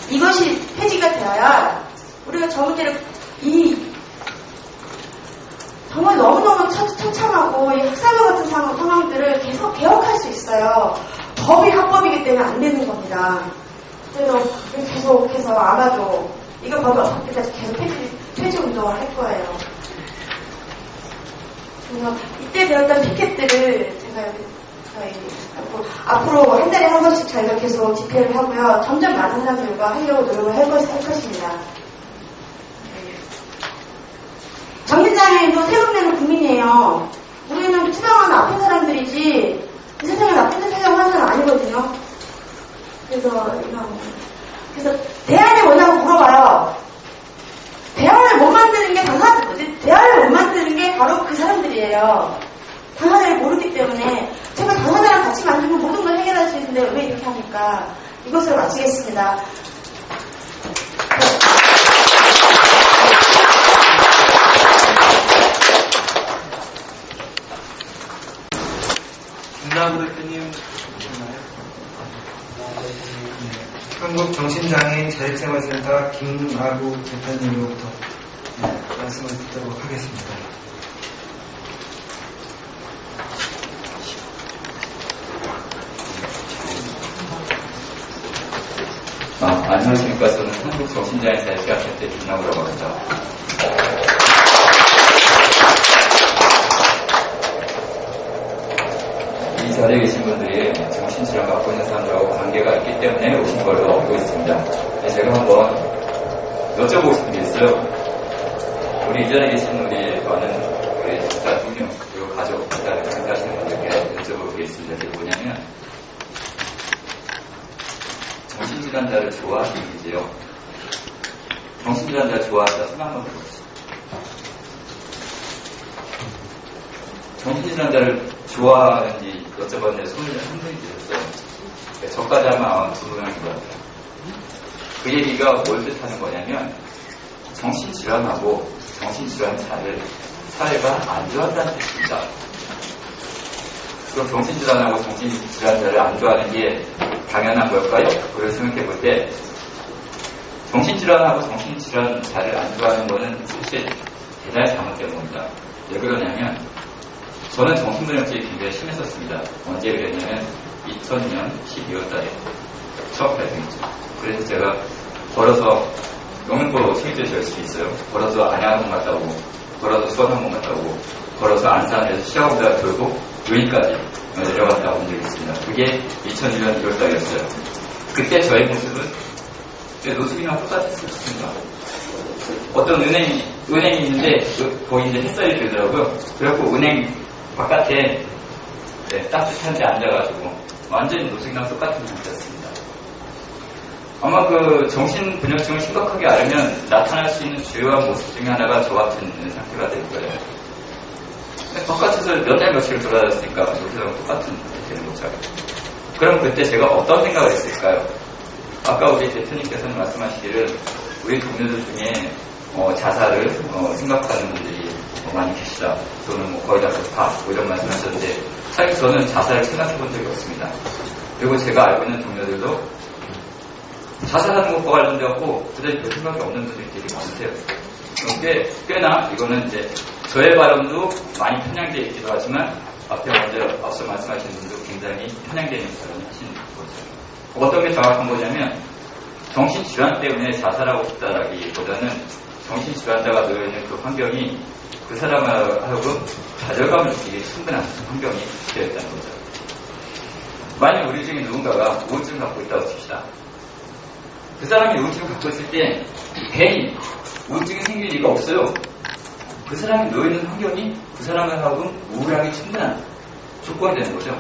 B: 이것이 폐지가 되어야 우리가 저 문제를 정말 너무너무 처참하고 이 학살과 같은 상황들을 계속 개혁할 수 있어요. 법이 합법이기 때문에 안 되는 겁니다. 그래서 계속해서 아마도 이거 법이 없을 때까지 계속 폐지 운동을 할 거예요. 그래서 이때 배웠던 피켓들을 제가 앞으로 한 달에 한 번씩 저희가 계속 집회를 하고요. 점점 많은 사람들과 하려고 노력을 할 것입니다. 정신장애인도 세금내는 국민이에요. 우리는 투명한 아픈 사람들이지 이 세상에 나쁜 짓 하려고 하는 사람 아니거든요. 그래서 대안이 뭐냐고 물어봐요. 대안을 못 만드는 게 대안을 못 만드는 게 바로 그 사람들이에요. 당사자를 모르기 때문에 제가 당사자랑 같이 만들면 모든 걸 해결할 수 있는데 왜 이렇게 합니까? 이것으로 마치겠습니다.
A: 김나구 대표님 한국정신장애인 자립생활센터 김나구 대표님으로부터 말씀을 듣도록 하겠습니다.
C: 안녕하십니까. 저는 한국정신장애인 자립생활센터 김나구라고 합니다. 이 자리에 계신 분들이 정신질환 갖고 있는 사람들하고 관계가 있기 때문에 오신 걸로 알고 있습니다. 제가 한번 여쭤보고 싶은 게 있어요. 우리 이 자리에 계신 우리 많은 우리 진짜 동료 그리고 가족 그다음에 관계하시는 분들께 여쭤볼 게 있습니다. 그게 뭐냐면 정신질환자를 좋아하는 얘기지요. 정신질환자를 좋아한다. 손 한번 들어보시죠. 정신질환자를 좋아하는지 여쭤봤는데 손을 한 분이 드렸어요. 저까지 아마 두 명인 것 같아요. 그 얘기가 뭘 뜻하는 거냐면 정신질환하고 정신질환자를 사회가 안 좋아한다는 뜻입니다. 그럼 정신질환하고 정신질환자를 안 좋아하는 게 당연한 걸까요? 그걸 생각해 볼 때 정신질환하고 정신질환자를 안 좋아하는 거는 사실 대단히 잘못된 겁니다. 왜 그러냐면 저는 정신분열증이 굉장히 심했었습니다. 언제 그랬냐면 2000년 12월 달에 처음 발생했죠. 그래서 제가 걸어서 영등포로 체육대회 될 수 있어요. 걸어서 안양항공 갔다 오고 걸어서 수원항공 갔다 오고 걸어서 안산에서 시험대학 돌고 요인까지 내려갔다 온 적이 있습니다. 그게 2001년 2월 달이었어요. 그때 저의 모습은 노숙이랑 똑같았습니다. 어떤 은행이 있는데 보이는데 햇살이 들더라고요. 그래갖고 은행 바깥에 따뜻한 데 앉아가지고 완전히 노숙이랑 똑같은 상태였습니다. 아마 그 정신분열증을 심각하게 앓으면 나타날 수 있는 주요한 모습 중에 하나가 저 같은 상태가 될 거예요. 바깥에서 몇 달 며칠 돌아다녔으니까 여기서랑 똑같은 되는 거죠. 그럼 그때 제가 어떤 생각을 했을까요? 아까 우리 대표님께서는 말씀하시기를 우리 동료들 중에 자살을 생각하는 분들이 많이 계시다. 저는 뭐 거의 다 그렇다. 뭐 이런 말씀하셨는데 사실 저는 자살을 생각해 본 적이 없습니다. 그리고 제가 알고 있는 동료들도 자살하는 것과 관련되었고 그다지 별 생각이 없는 분들이 되게 많으세요. 꽤나 이거는 이제 저의 발언도 많이 편향되어 있기도 하지만 앞서 말씀하신 분도 굉장히 편향되어 있는 발언을 하시는 거죠. 어떤 게 정확한 거냐면 정신질환 때문에 자살하고 싶다라기보다는 정신질환자가 놓여있는 그 환경이 그 사람을 하여금 좌절감을 느끼기 충분한 환경이 되어 있다는 거죠. 만약 우리 중에 누군가가 우울증을 갖고 있다고 칩시다. 그 사람이 우울증을 갖고 있을 때 괜히 우울증이 생길 리가 없어요. 그 사람이 놓여있는 환경이 그 사람을 하여금 우울하기 충분한 조건이 되는 거죠.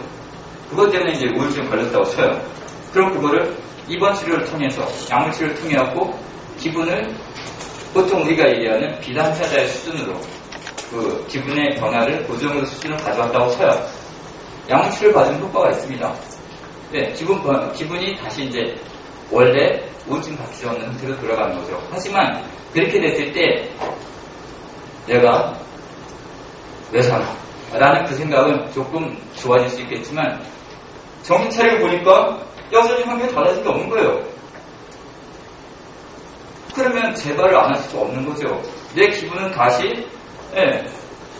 C: 그것 때문에 이제 우울증에 걸렸다고 쳐요. 그럼 그거를 입원 치료를 통해서 약물 치료를 통해 갖고 기분을 보통 우리가 얘기하는 비당사자의 수준으로 그 기분의 변화를 고정으로 수준을 가져왔다고 쳐요. 약물 치료를 받으면 효과가 있습니다. 네, 기분이 다시 이제 원래 우울증 받기 없는 상태로 돌아가는 거죠. 하지만 그렇게 됐을 때 내가 왜 살아? 라는 그 생각은 조금 좋아질 수 있겠지만 정신 차리고 보니까 여전히 환경이 달라진 게 없는 거예요. 그러면 재발을 안 할 수가 없는 거죠. 내 기분은 다시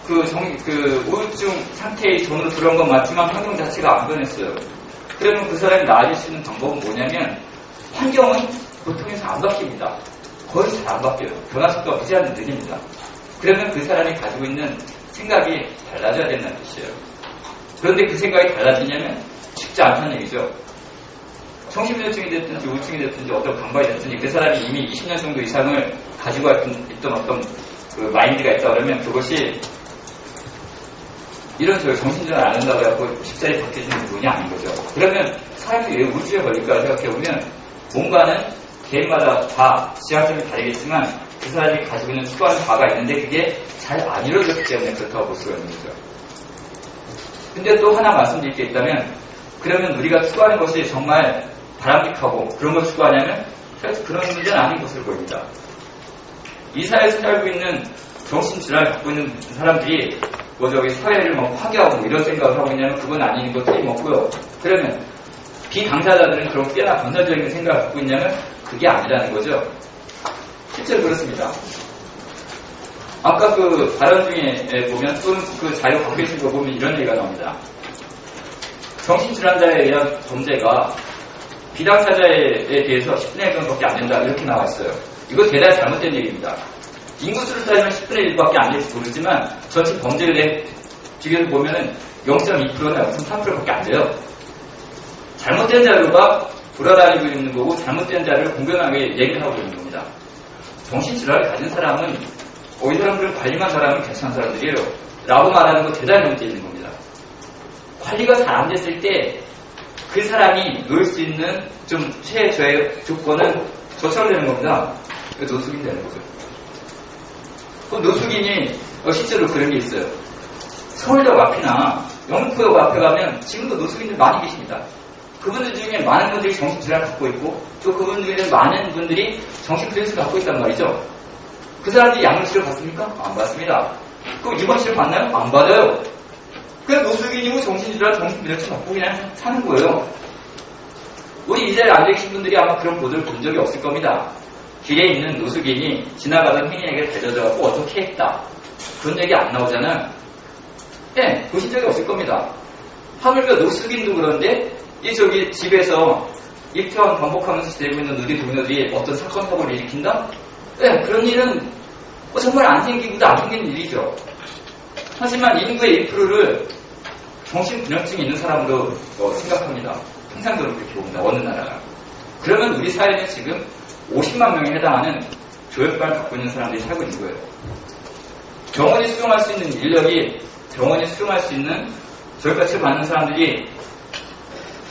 C: 그 우울증 상태의 전으로 들어온 건 맞지만 환경 자체가 안 변했어요. 그러면 그 사람이 나아질 수 있는 방법은 뭐냐면 환경은 보통에서 안 바뀝니다. 거의 잘 안 바뀌어요. 변화 속도가 무지하게 느립니다. 그러면 그 사람이 가지고 있는 생각이 달라져야 된다는 뜻이에요. 그런데 그 생각이 달라지냐면 쉽지 않다는 얘기죠. 정신분열증이 됐든지 우울증이 됐든지 어떤 강박이 됐든지 그 사람이 이미 20년 정도 이상을 가지고 있던 어떤 그 마인드가 있다 그러면 그것이 이런 정신질환 안 한다고 해서 쉽사리 바뀌어지는 부분이 아닌 거죠. 그러면 사람이 왜 우울증에 걸릴까 생각해보면 뭔가는 개인마다 다 지향점이 다르겠지만 그 사람이 가지고 있는 추구하는 바가 있는데 그게 잘 안 이루어졌기 때문에 그렇다고 볼 수가 있는 거죠. 근데 또 하나 말씀드릴 게 있다면 그러면 우리가 추구하는 것이 정말 바람직하고 그런 걸 추구하냐면 사실 그런 문제는 아닌 것으로 보입니다. 이 사회에서 살고 있는 정신질환을 갖고 있는 사람들이 사회를 파괴하고 이런 생각을 하고 있냐면 그건 아닌 거 틀림없고요. 그러면 비당사자들은 그런 꽤나 건설적인 생각을 갖고 있냐면 그게 아니라는 거죠. 실제로 그렇습니다. 아까 그 발언 중에 보면 또는 그 자료 갖고 계신 거 보면 이런 얘기가 나옵니다. 정신질환자에 의한 범죄가 비당사자에 대해서 10분의 1밖에 안 된다 이렇게 나와 있어요. 이거 대단히 잘못된 얘기입니다. 인구수를 따지면 10분의 1밖에 안 될지 모르지만 전체 범죄에 대해 비교를 보면은 0.2%나 0.3%밖에 안 돼요. 잘못된 자료가 돌아다니고 있는 거고 잘못된 자료를 공정하게 얘기를 하고 있는 겁니다. 정신질환을 가진 사람은 이 사람들은 관리만 잘하면 괜찮은 사람들이에요. 라고 말하는 거 대단히 잘못되어 있는 겁니다. 관리가 잘 안 됐을 때 그 사람이 놓일 수 있는 좀 최저의 조건은 저처럼 되는 겁니다. 노숙인 되는 거죠. 그 노숙인이 실제로 그런 게 있어요. 서울역 앞이나 영등포역 앞에 가면 지금도 노숙인들 많이 계십니다. 그분들 중에 많은 분들이 정신질환을 갖고 있고 또 그분 중에는 많은 분들이 정신분열증을 갖고 있단 말이죠. 그 사람들이 약물치료 받습니까? 안 받습니다. 그럼 입원치료 받나요? 안 받아요. 그냥 노숙인이고 정신질환, 정신분열증 갖고 그냥 사는 거예요. 우리 이 자리에 앉아계신 분들이 아마 그런 보도를 본 적이 없을 겁니다. 길에 있는 노숙인이 지나가던 행인에게 대져져갖고 어떻게 했다. 그런 얘기 안 나오잖아요. 네, 보신 적이 없을 겁니다. 하물며 노숙인도 그런데 집에서 입퇴원 반복하면서 지내고 있는 우리 동료들이 어떤 사건 사고를 일으킨다? 네, 그런 일은 정말 안 생기고도 안 생기는 일이죠. 하지만 인구의 1%를 정신분열증이 있는 사람으로 생각합니다. 통상적으로 그렇게 봅니다. 어느 나라가. 그러면 우리 사회는 지금 50만 명에 해당하는 조혈관을 갖고 있는 사람들이 살고 있는 거예요. 병원이 수용할 수 있는 인력이 병원이 수용할 수 있는 조혈관 치료 받는 사람들이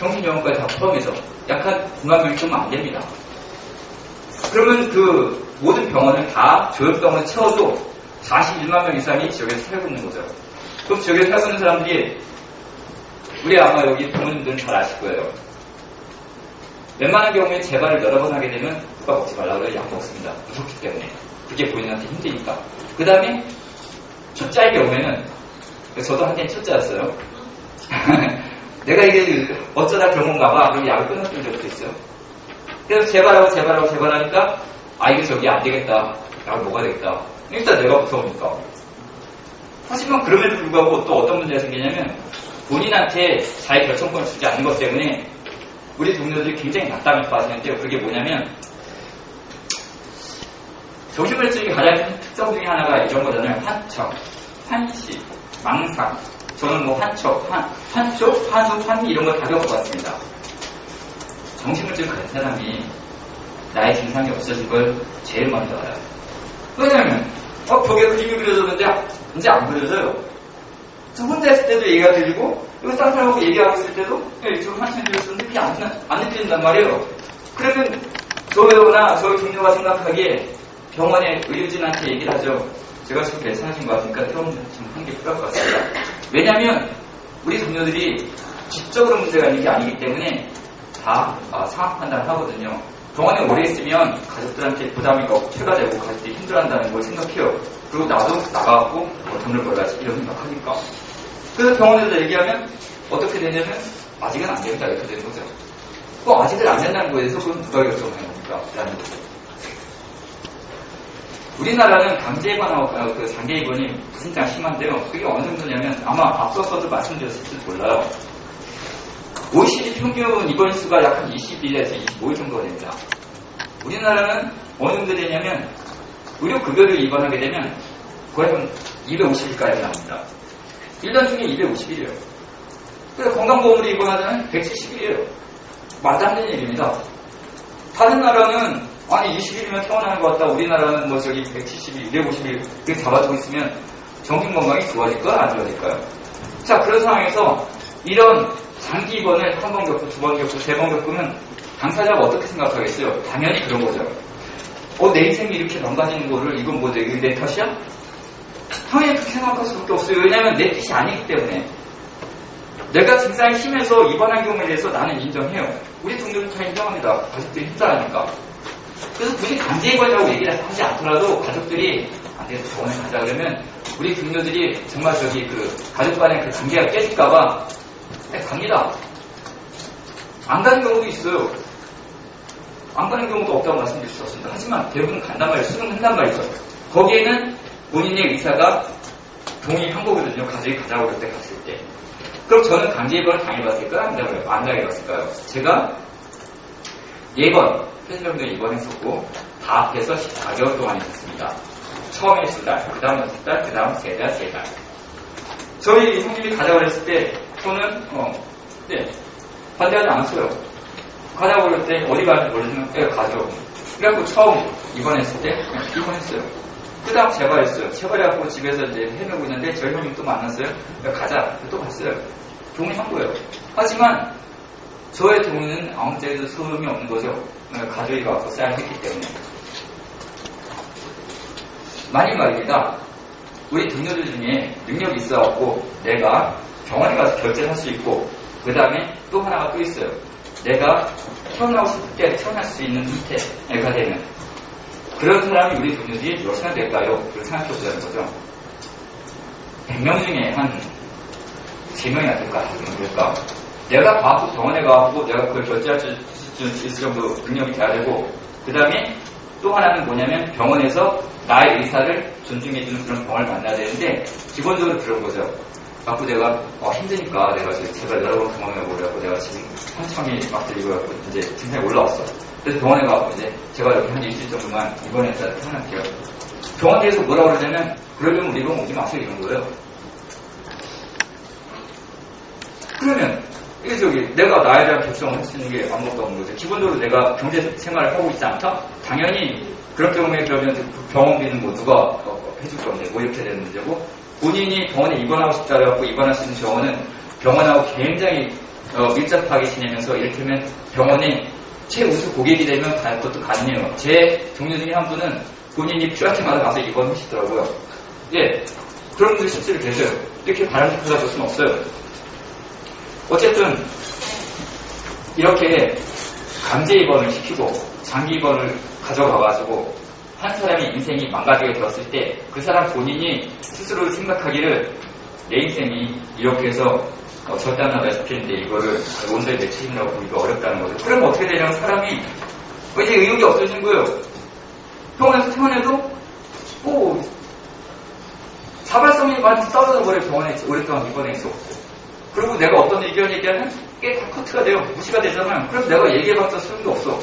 C: 정신병원까지 다 포함해서 약 한 9만 명이 좀 안 됩니다. 그러면 그 모든 병원을 다 조혈병원을 채워도 41만 명 이상이 지역에 살고 있는 거죠. 그럼 지역에 살고 있는 사람들이 우리 아마 여기 부모님들은 잘 아실 거예요. 웬만한 경우에 재발을 여러 번 하게 되면 국밥 먹지 말라고 해서 약 먹습니다. 무섭기 때문에. 그게 본인한테 힘드니까. 그 다음에 초짜의 경우에는 저도 한때는 초짜였어요. 내가 이게 어쩌다 그런 건가 봐. 그럼 약을 끊었던 적도 있어요. 그래서 재발하니까 아 이게 저기 안 되겠다. 약을 먹어야 되겠다. 일단 내가 무서우니까. 하지만 그럼에도 불구하고 또 어떤 문제가 생기냐면 본인한테 자기 결정권을 주지 않는 것 때문에 우리 동료들이 굉장히 낙담에 빠지는데요. 그게 뭐냐면 정신불내증이 가장 큰 특성 중에 하나가 이런 거잖아요. 환청, 환시, 망상. 저는 뭐 환촉, 환수, 환희 이런 걸 다 겪어봤습니다. 정신불증 가진 사람이 나의 증상이 없어진 걸 제일 먼저 알아요. 왜냐면 벽에 그림이 그려졌는데 이제 안 그려져요. 저 혼자 있을 때도 얘기가 들리고 이거 딴 사람하고 얘기하고 있을 때도 지금 환청이 들렸었는데 그게 안 느껴진단 말이에요. 그러면 저나 저희 동료가 생각하기에 병원에 의료진한테 얘기를 하죠. 제가 지금 괜찮으신 것 같으니까 퇴원 좀 한 게 필요할 것 같습니다. 왜냐하면 우리 동료들이 지적으로 문제가 있는 게 아니기 때문에 다 상황 판단을 하거든요. 병원에 오래 있으면 가족들한테 부담이 가고 피해가 되고 가족들이 힘들어한다는 걸 생각해요. 그리고 나도 나가고 돈을 벌어야지 이런 생각하니까. 그래서 병원에서 얘기하면 어떻게 되냐면 아직은 안 된다 이렇게 되는 거죠. 아직은 안 된다는 거에 대해서 그럼 누가 결정하는 겁니까? 라는 거죠. 우리나라는 강제 입원하고 그 장기 입원이 진짜 심한데요. 그게 어느 정도냐면 아마 앞서서도 말씀드렸을지 몰라요. OECD 평균 입원 수가 약 한 21에서 25일 정도가 됩니다. 우리나라는 어느 정도 되냐면 의료급여를 입원하게 되면 거의 한 250일까지 나옵니다. 1년 중에 250일이에요. 그래서 건강보험으로 입원하자면 170일이에요. 말도 안 되는 얘기입니다. 다른 나라는 아니 20일이면 퇴원하는 것 같다. 우리나라는 뭐 저기 170일, 250일 이렇게 잡아주고 있으면 정신건강이 좋아질까요? 안 좋아질까요? 자, 그런 상황에서 이런 장기 입원을 한 번 겪고 두 번 겪고 세 번 겪으면 당사자가 어떻게 생각하겠어요? 당연히 그런 거죠. 내 인생이 이렇게 망가지는 거를 이건 뭐 내 탓이야? 당연히 그렇게 생각할 수밖에 없어요. 왜냐하면 내 뜻이 아니기 때문에. 내가 증상이 심해서 입원한 경우에 대해서 나는 인정해요. 우리 동료들 다 인정합니다. 가족들이 힘들어하니까. 그래서 굳이 강제 입원이라고 얘기를 하지 않더라도 가족들이 안 돼서 병원에 가자 그러면 우리 동료들이 정말 저기 그 가족 간의 그 관계가 깨질까봐 갑니다. 안 가는 경우도 있어요. 안 가는 경우도 없다고 말씀드릴 수 없습니다. 하지만 대부분 간단 말이에요. 수긍한단 말이죠. 거기에는 본인의 의사가 동의한 거거든요. 가족이 가자고 그럴 때 갔을 때. 그럼 저는 강제 입원을 당해봤을까요? 안 당해봤을까요? 제가 4번 편의점도 입원했었고 다 합해서 14개월 동안 있었습니다. 처음에 10달, 그 다음 6달, 그 다음 3달, 3달. 저희 형님이 가자고 그랬을 때 저는 반대하지 않았어요. 가자고 그럴 때 어디 가는지 모르지만 내가 가죠. 그래갖고 처음 입원했을 때 입원했어요. 그 다음 재발했어요. 재발해갖고 집에서 이제 헤매고 있는데 저희 형님 또 만났어요. 가자. 또 갔어요. 동의한 거예요. 하지만 저의 동의는 아무 때에도 소용이 없는 거죠. 가족이 와서 쌓여있기 때문에. 만일 말입니다. 우리 동료들 중에 능력이 있어갖고 내가 병원에 가서 결제를 할 수 있고 그 다음에 또 하나가 또 있어요. 내가 태어나고 싶을 때 태어날 수 있는 상태가 되는 그런 사람이 우리 동료들이 몇이나 될까요? 그걸 생각해보자는 거죠. 100명 중에 한 3명이나 될까? 5명 될까? 내가 가고 병원에 가고 내가 그걸 결제할 수 있을 정도 능력이 돼야 되고 그 다음에 또 하나는 뭐냐면 병원에서 나의 의사를 존중해주는 그런 병원을 만나야 되는데 기본적으로 그런 거죠. 자꾸 내가 힘드니까 내가 제발 여러 번 경험해보려고 내가 지금 환청이 막 들리고 이제 증상이 올라왔어. 그래서 병원에 가고 이제 제가 여기 한 일주일 정도만 입원해서 태어날게요. 병원에서 뭐라고 그러냐면 그러려면 우리 병원 오지 마세요 이런 거예요. 그러면 이게 내가 나에 대한 결정을 할 수 있는 게 아무것도 없는 거죠. 기본적으로 내가 경제 생활을 하고 있지 않다? 당연히 그런 경우에 그러면 병원비는 뭐 누가 해줄 건데 뭐 이렇게 되는 문제고 본인이 병원에 입원하고 싶다 해갖고 입원할 수 있는 병원은 병원하고 굉장히 밀접하게 지내면서 이를테면 병원에 최우수 고객이 되면 갈 것도 가능해요. 제 동료 중에 한 분은 본인이 필요할 때마다 가서 입원하시더라고요. 예, 그런 분들이 실제로 계셔요. 이렇게 바람직하다 볼 수는 없어요. 어쨌든 이렇게 강제 입원을 시키고 장기 입원을 가져가가지고 한 사람의 인생이 망가지게 되었을 때 그 사람 본인이 스스로 생각하기를 내 인생이 이렇게 해서 절단하다 싶겠는데 이거를 온전히 내 책임이라고 보기가 어렵다는 거죠. 그럼 어떻게 되냐면 사람이 이제 의욕이 없어지는 거예요. 병원에서 퇴원해도 자발성이 많이 떨어져 버려요. 병원에 오랫동안 입원해 있었고. 그리고 내가 어떤 의견 얘기하면 이게 다 커트가 돼요. 무시가 되잖아요. 그럼 내가 얘기해봤자 소용도 없어.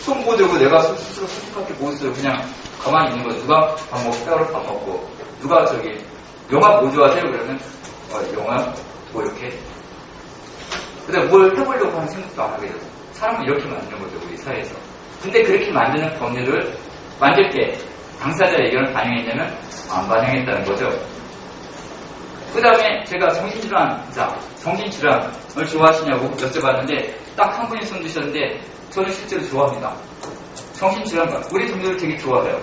C: 손 못 들고 내가 스스로 솔직하게 못 있어요. 그냥 가만히 있는 거예요. 누가 밥 먹고 따로 밥 먹고 누가 영화 뭐 좋아하세요? 그러면 영화 뭐 이렇게 근데 뭘 해보려고 하는 생각도 안 하게 되고 사람은 이렇게 만드는 거죠. 우리 사회에서. 근데 그렇게 만드는 법률을 만들 때 당사자 의견을 반영했냐면 안 반영했다는 거죠. 그 다음에 제가 정신질환을 좋아하시냐고 여쭤봤는데 딱 한 분이 손 드셨는데 저는 실제로 좋아합니다. 정신질환과 우리 동료들 되게 좋아해요.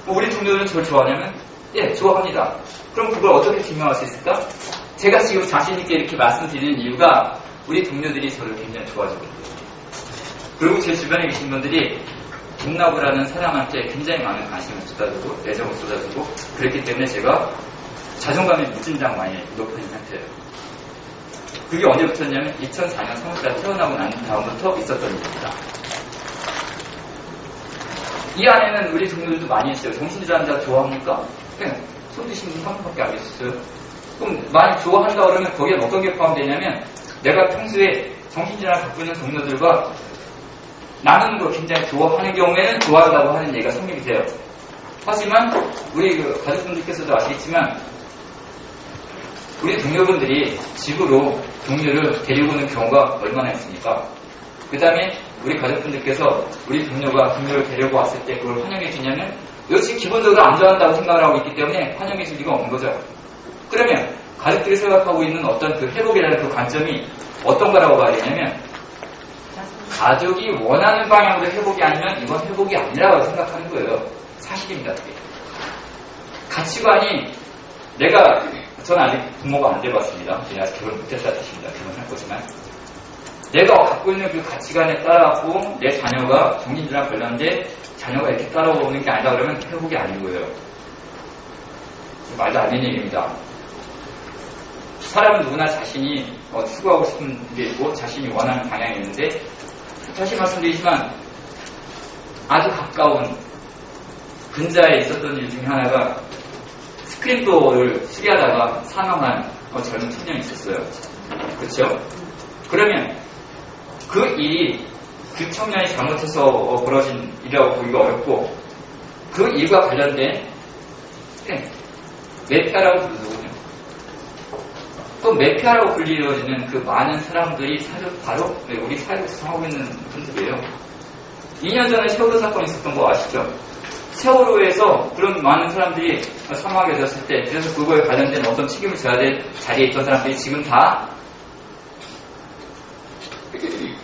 C: 우리 동료들은 저를 좋아하냐면 예, 좋아합니다. 그럼 그걸 어떻게 증명할 수 있을까? 제가 지금 자신있게 이렇게 말씀드리는 이유가 우리 동료들이 저를 굉장히 좋아하거든요. 그리고 제 주변에 계신 분들이 동나부라는 사람한테 굉장히 많은 관심을 쏟아주고 애정을 쏟아주고 그랬기 때문에 제가 자존감이 무진장 많이 높은 상태예요. 그게 언제부터였냐면 2004년 3월달 태어나고 난 다음부터 있었던 일입니다. 이 안에는 우리 동료들도 많이 있어요. 정신질환자 좋아합니까? 그냥 손 드신 분 한 분밖에 안 계셨어요. 그럼 많이 좋아한다 그러면 거기에 어떤 게 포함되냐면 내가 평소에 정신질환을 갖고 있는 동료들과 나누는 걸 굉장히 좋아하는 경우에는 좋아한다고 하는 얘기가 성립이 돼요. 하지만 우리 가족분들께서도 아시겠지만 우리 동료분들이 집으로 동료를 데리고 오는 경우가 얼마나 있습니까? 그 다음에 우리 가족분들께서 우리 동료를 데리고 왔을 때 그걸 환영해 주냐면 역시 기본적으로 안 좋아한다고 생각을 하고 있기 때문에 환영해 줄 리가 없는 거죠. 그러면 가족들이 생각하고 있는 어떤 그 회복이라는 그 관점이 어떤 거라고 봐야 되냐면 가족이 원하는 방향으로 회복이 아니면 이건 회복이 아니라고 생각하는 거예요. 사실입니다. 그게. 가치관이 저는 아직 부모가 안 돼봤습니다. 제가 아직 결혼 못했다는 뜻입니다. 결혼할 거지만 내가 갖고 있는 그 가치관에 따라갖고 내 자녀가 정신질환 걸렸는데 자녀가 이렇게 따라오는 게 아니다 그러면 회복이 아닌 거예요. 말도 안 되는 얘기입니다. 사람은 누구나 자신이 추구하고 싶은 게 있고 자신이 원하는 방향이 있는데 다시 말씀드리지만 아주 가까운 근자에 있었던 일 중에 하나가 스크린도어를 수리하다가 사망한 젊은 청년이 있었어요. 그렇죠? 그러면 그 일이 그 청년이 잘못해서 벌어진 일이라고 보기가 어렵고 그 일과 관련된 매피아라고 부르거든요. 또 매피아라고 불리어지는 그 많은 사람들이 바로 우리 사회를 구성하고 있는 분들이에요. 2년 전에 세월호 사건이 있었던 거 아시죠? 세월호에서 그런 많은 사람들이 사망하게 되었을 때 그래서 그거에 관련된 어떤 책임을 져야 될 자리에 있던 사람들이 지금 다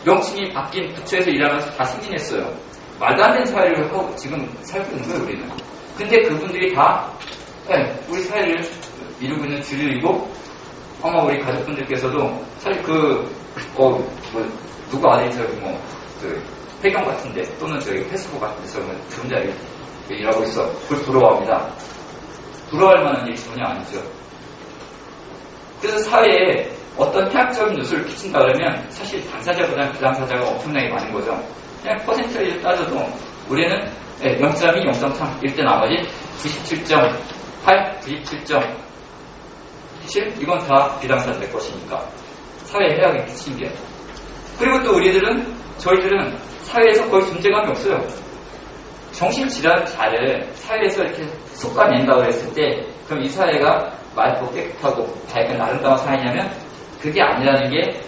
C: 명칭이 바뀐 부처에서 일하면서 다 승진했어요. 말도 안 되는 사회를 하고 지금 살고 있는 거예요, 우리는. 근데 그분들이 다 우리 사회를 이루고 있는 주류이고 아마 우리 가족분들께서도 사실 누가 아닌 저기 회경 같은데 또는 저희 페이스북 같은 데서 좋은 자리에 일하고 있어. 그걸 부러워합니다. 부러워할 만한 일이 전혀 아니죠. 그래서 사회에 어떤 해악적인 요소를 끼친다 그러면 사실 당사자보다는 부당사자가 엄청나게 많은 거죠. 그냥 퍼센트를 따져도 우리는 0.2, 0.3일 때 나머지 97.8, 97.7 이건 다 비당사자의 것이니까 사회에 해악이 끼친 게. 그리고 또 저희들은 사회에서 거의 존재감이 없어요. 정신질환자를 사회에서 이렇게 솎아낸다고 했을 때 그럼 이 사회가 맑고 깨끗하고 밝은 아름다운 사회냐면 그게 아니라는 게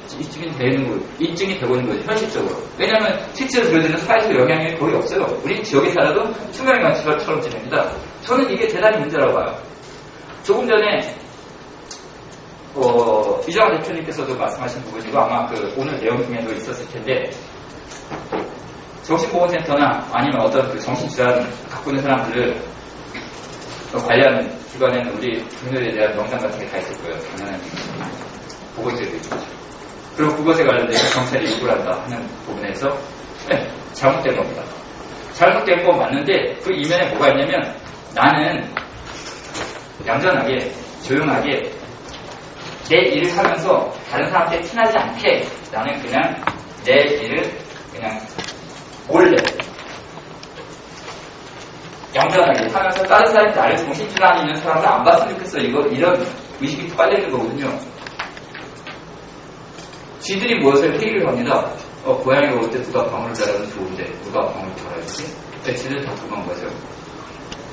C: 입증이 되고 있는 거죠. 현실적으로. 왜냐하면 실제로 저희들은 사회에서 영향력이 거의 없어요. 우리 지역에 살아도 투명한 지역처럼 지냅니다. 저는 이게 대단히 문제라고 봐요. 조금 전에 이정환 대표님께서도 말씀하신 부분이고 아마 오늘 내용 중에도 있었을 텐데 정신보건센터나 아니면 어떤 그 정신질환 갖고 있는 사람들을 관리하는 기관에는 우리 동료에 대한 명단 같은 게 다 있을 거예요. 당연한 보건제도 있죠. 그리고 그것에 관련돼서 경찰이 요구를 한다 하는 부분에서 네, 잘못된 겁니다. 잘못된 건 맞는데 그 이면에 뭐가 있냐면 나는 얌전하게 조용하게 내 일을 하면서 다른 사람한테 티나지 않게 나는 그냥 내 일을 그냥 몰래 얌전하게 하면서 다른 사람이 나를 정신질환이 있는 사람들 안 봤으면 좋겠어. 이런 의식이 빨려 있는 거거든요. 쥐들이 모여서 회의를 합니다. 고양이가 올 때 누가 방울을 달아도 좋은데 누가 방울을 달아야지? 쥐들 다 도망 거죠.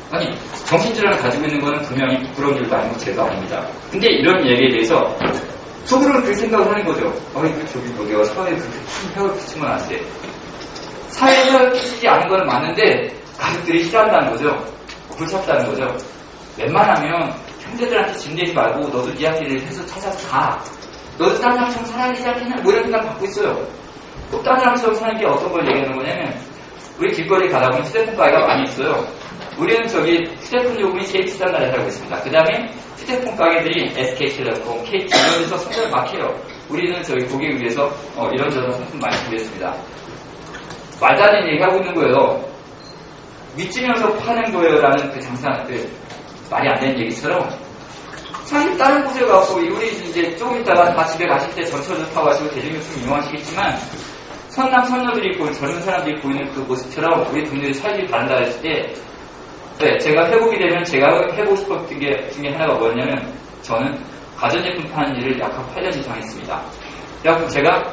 C: 아니 정신질환을 가지고 있는 거는 분명히 부끄러운 일도 아니고 죄도 아닙니다. 근데 이런 얘기에 대해서 속으로는 그 생각을 하는 거죠. 저기 뭐 내가 사회에 그렇게 큰 혁을 끼치면 안 돼. 사회에 혁을 끼치지 않은 건 맞는데 가족들이 싫어한다는 거죠. 불참다는 거죠. 웬만하면 형제들한테 짐내지 말고 너도 네 학기를 해서 찾아서 가. 너도 딴 사람처럼 살아야 되지 않겠냐? 뭐 이런 생각 갖고 있어요. 꼭 딴 사람처럼 사는 게 어떤 걸 얘기하는 거냐면 우리 길거리 가다 보면 휴대폰 가게가 많이 있어요. 우리는 저기 휴대폰 요금이 제일 비싼 나라에 살고 있습니다. 그 다음에 휴대폰 가게들이 SK텔레콤, KT 이런 데서 손을 막혀요. 우리는 저희 고객을 위해서 이런저런 상품 많이 준비했습니다. 말도 안 되는 얘기하고 있는 거예요. 밑지면서 파는 거예요라는 그 말이 안 되는 얘기처럼 사실 다른 곳에 가서 우리 이제 조금 있다가 다 집에 가실 때 전철도 타고 가시고 대중교통 이용하시겠지만 선남 선녀들이 보이는 젊은 사람들이 보이는 그 모습처럼 우리 동네에 살길 바란다 했을 때 네, 제가 해보게 되면 제가 해보고 싶었던 게 중에 하나가 뭐였냐면 저는 가전제품 파는 일을 약 한 8년 이상 했습니다. 그래서 제가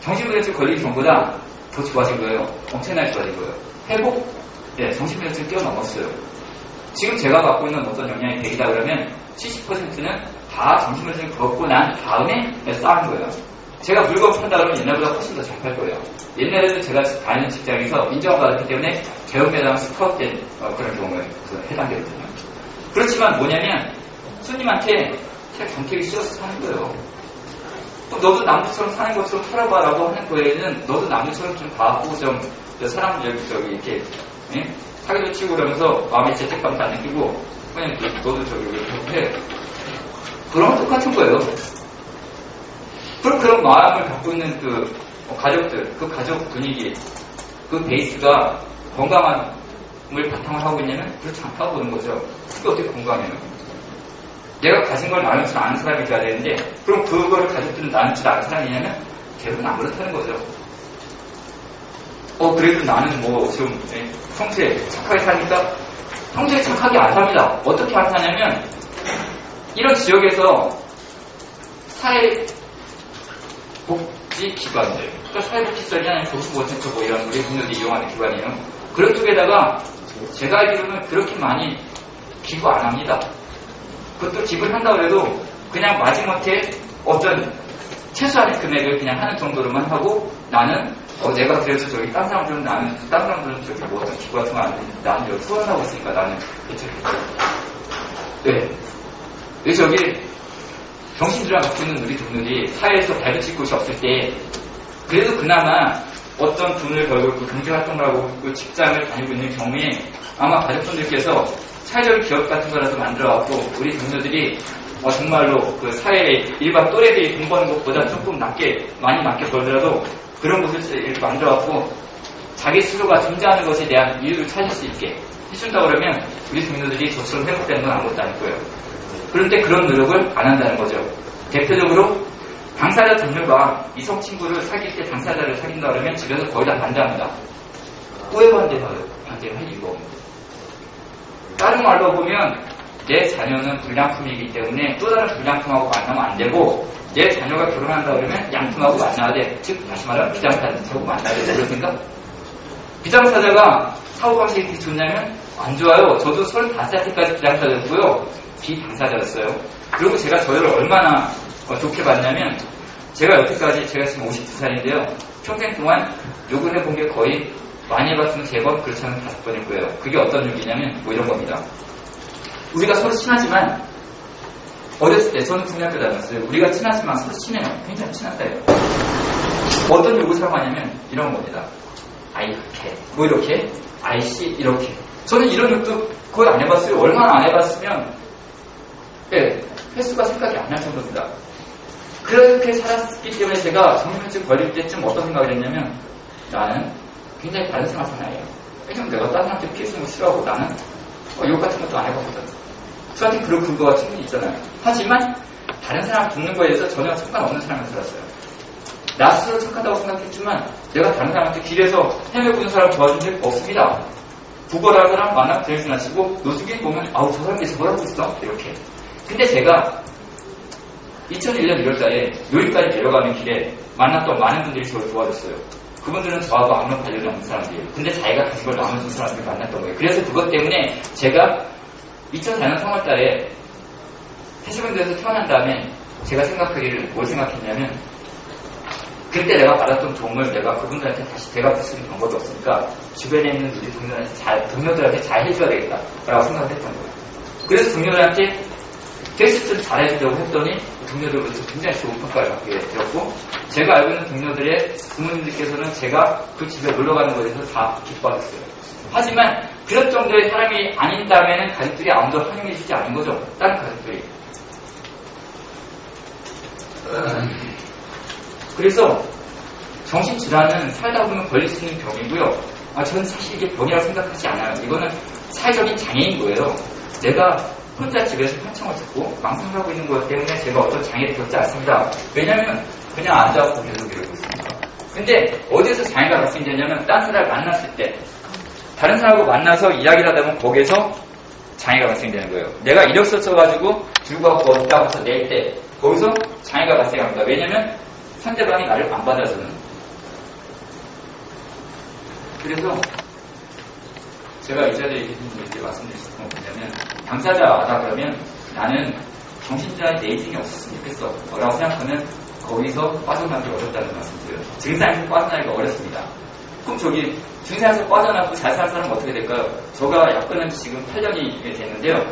C: 정신분열증 걸리기 전보다 더 좋아진 거예요. 엄청나게 좋아진 거예요. 회복? 네, 정신분열증 뛰어넘었어요. 지금 제가 갖고 있는 어떤 영향이 100이다 그러면 70%는 다 정신분열증을 겪고 난 다음에 쌓은 거예요. 제가 물건 판다 그러면 옛날보다 훨씬 더 잘 팔 거예요. 옛날에도 제가 다니는 직장에서 인정을 받았기 때문에 제휴매당 스카웃된 그런 경우에 해당되거든요. 그렇지만 뭐냐면 손님한테 제가 경택이 싫어서 사는 거예요. 너도 남들처럼 사는 것처럼 살아봐라고 하는 거에는 너도 남들처럼 좀 봐고 좀 사람 저기 이렇게 사기도 치고 그러면서 마음에 죄책감도 안 느끼고 그냥 너도 저기 이렇게 해. 그런 똑같은 거예요. 그런 마음을 갖고 있는 그 가족들, 그 가족 분위기, 그 베이스가 건강함을 바탕을 하고 있냐면 그렇지 않다고 보는 거죠. 그게 어떻게 건강해요? 내가 가진 걸 나눌 줄 아는 사람이 돼야 되는데 그럼 그거를 가족들은 나눌 줄 아는 사람이냐면 대부분 안 그렇다는 거죠. 그래도 나는 좀 평소에 착하게 사니까 평소에 착하게 안 삽니다. 어떻게 안 사냐면 이런 지역에서 사회복지기관들, 그러니까 사회복지설이 아니면 교수보센터 뭐 이런 우리 분들이 이용하는 기관이에요. 그런 쪽에다가 제가 알기로는 그렇게 많이 기부 안 합니다. 그것도 기부를 한다고 해도 그냥 마지막에 어떤 최소한의 금액을 그냥 하는 정도로만 하고 나는 내가 그래서 저기 딴 사람들은 저기 뭐 어떤 기부 같은 거 안 되는데 나는 여기 후원하고 있으니까 나는 괜찮겠다. 네. 저기 정신질환 갖고 있는 우리 동료들이 사회에서 발붙일 곳이 없을 때 그래도 그나마 어떤 돈을 벌고 그 경제활동을 하고 그 직장을 다니고 있는 경우에 아마 가족분들께서 사회적인 기업 같은 거라도 만들어갖고 우리 동료들이 정말로 그 사회의 일반 또래들이 돈 버는 것보다 조금 많이 낮게 벌더라도 그런 곳을 이렇게 만들어갖고 자기 스스로가 존재하는 것에 대한 이유를 찾을 수 있게 해준다 그러면 우리 동료들이 저처럼 회복되는 건 아무것도 아닐 거예요. 그런데 그런 노력을 안 한다는 거죠. 대표적으로 당사자 동료가 이성 친구를 사귈 때 당사자를 사귄다 그러면 집에서 거의 다 반대합니다. 왜 반대를 할 이유가 없는 다른 말로 보면 내 자녀는 불량품이기 때문에 또 다른 불량품하고 만나면 안 되고 내 자녀가 결혼한다 그러면 양품하고 만나야 돼. 즉 다시 말하면 비장사자하고 만나야 돼. 그런 생각? 비장사자가 사고방식이 그렇게 좋냐면 안 좋아요. 저도 35살 때까지 비장사자였고요. 비당사자였어요. 그리고 제가 저희를 얼마나 좋게 봤냐면 제가 여태까지 제가 지금 52살인데요. 평생 동안 욕을 해본 게 거의 많이 해봤으면 3번, 그렇지 않으면 5번일 거예요. 그게 어떤 욕이냐면 뭐 이런 겁니다. 우리가 서로 친하지만 어렸을 때 저는 중학교 다녔어요. 우리가 친하지만 서로 친해요. 굉장히 친하다요. 어떤 욕을 사용하냐면 이런 겁니다. 아이캐, 뭐 이렇게, 아이씨, 이렇게. 저는 이런 욕도 거의 안 해봤어요. 얼마나 안 해봤으면, 네, 횟수가 생각이 안 날 정도입니다. 그렇게 살았기 때문에 제가 정신병증 걸릴 때쯤 어떤 생각을 했냐면, 나는 굉장히 다른 생활 사나이에요. 왜냐면 내가 다른 사람한테 피해 주는 거 싫어하고 나는 욕 같은 것도 안 해봤거든. 저한테 그런 근거가 충분히 있잖아요. 하지만 다른 사람 돕는 거에 대해서 전혀 상관없는 사람을 살았어요. 나 스스로 착하다고 생각했지만 내가 다른 사람한테 길에서 헤매고 있는 사람 도와준 적 없습니다. 구걸하는 사람 만나면 제일 지나치고 노숙인 보면 아우 저 사람이 저걸 하고 있어? 이렇게. 근데 제가 2001년 1월달에 요리까지 내려가는 길에 만났던 많은 분들이 저를 도와줬어요. 그분들은 저하고 아무런 관련이 없는 사람들이에요. 근데 자기가 가진 걸 나눠준 사람들을 만났던 거예요. 그래서 그것 때문에 제가 2004년 3월달에 태시밴드에서 태어난 다음에 제가 생각하기를 뭘 생각했냐면 그때 내가 받았던 도움을 내가 그분들한테 다시 대갚을 수 있는 방법이 없으니까 주변에 있는 우리 동료들한테 잘 해줘야 되겠다라고 생각을 했던 거예요. 그래서 동료들한테 테스트를 잘 해주려고 했더니 동료들로부터 굉장히 좋은 평가를 받게 되었고 제가 알고 있는 동료들의 부모님들께서는 제가 그 집에 놀러가는 것에 대해서 다 기뻐하셨어요. 하지만 그런 정도의 사람이 아닌 다음에는 가족들이 아무도 환영해주지 않은 거죠. 다른 가족들이. 그래서 정신질환은 살다 보면 걸릴 수 있는 병이고요. 저는 사실 이게 병이라고 생각하지 않아요. 이거는 사회적인 장애인 거예요. 내가 혼자 집에서 환청을 듣고 망상을 하고 있는 것 때문에 제가 어떤 장애를 겪지 않습니다. 왜냐하면 그냥 앉아서 계속 이러고 있으니까. 근데 어디에서 장애가 발생되냐면 딴 사람을 만났을 때 다른 사람하고 만나서 이야기를 하다 보면 거기서 장애가 발생되는 거예요. 내가 이력서 써가지고 들고 가고 어디다 가서 낼 때 거기서 장애가 발생합니다. 왜냐면 상대방이 나를 안 받아주는. 그래서 제가 이 자리에 계신 분들께 말씀드릴 수 있는 건 뭐냐면 당사자다 그러면 나는 정신질환이 내 인생에 없었으면 좋겠어 라고 생각하면 거기서 빠져나가기 어렵다는 말씀드려요. 증상에서 빠져나가기가 어렵습니다. 그럼 저기 증상에서 빠져나가고 잘 사는 사람은 어떻게 될까요? 제가 약 끊은 지 지금 8년이 됐는데요.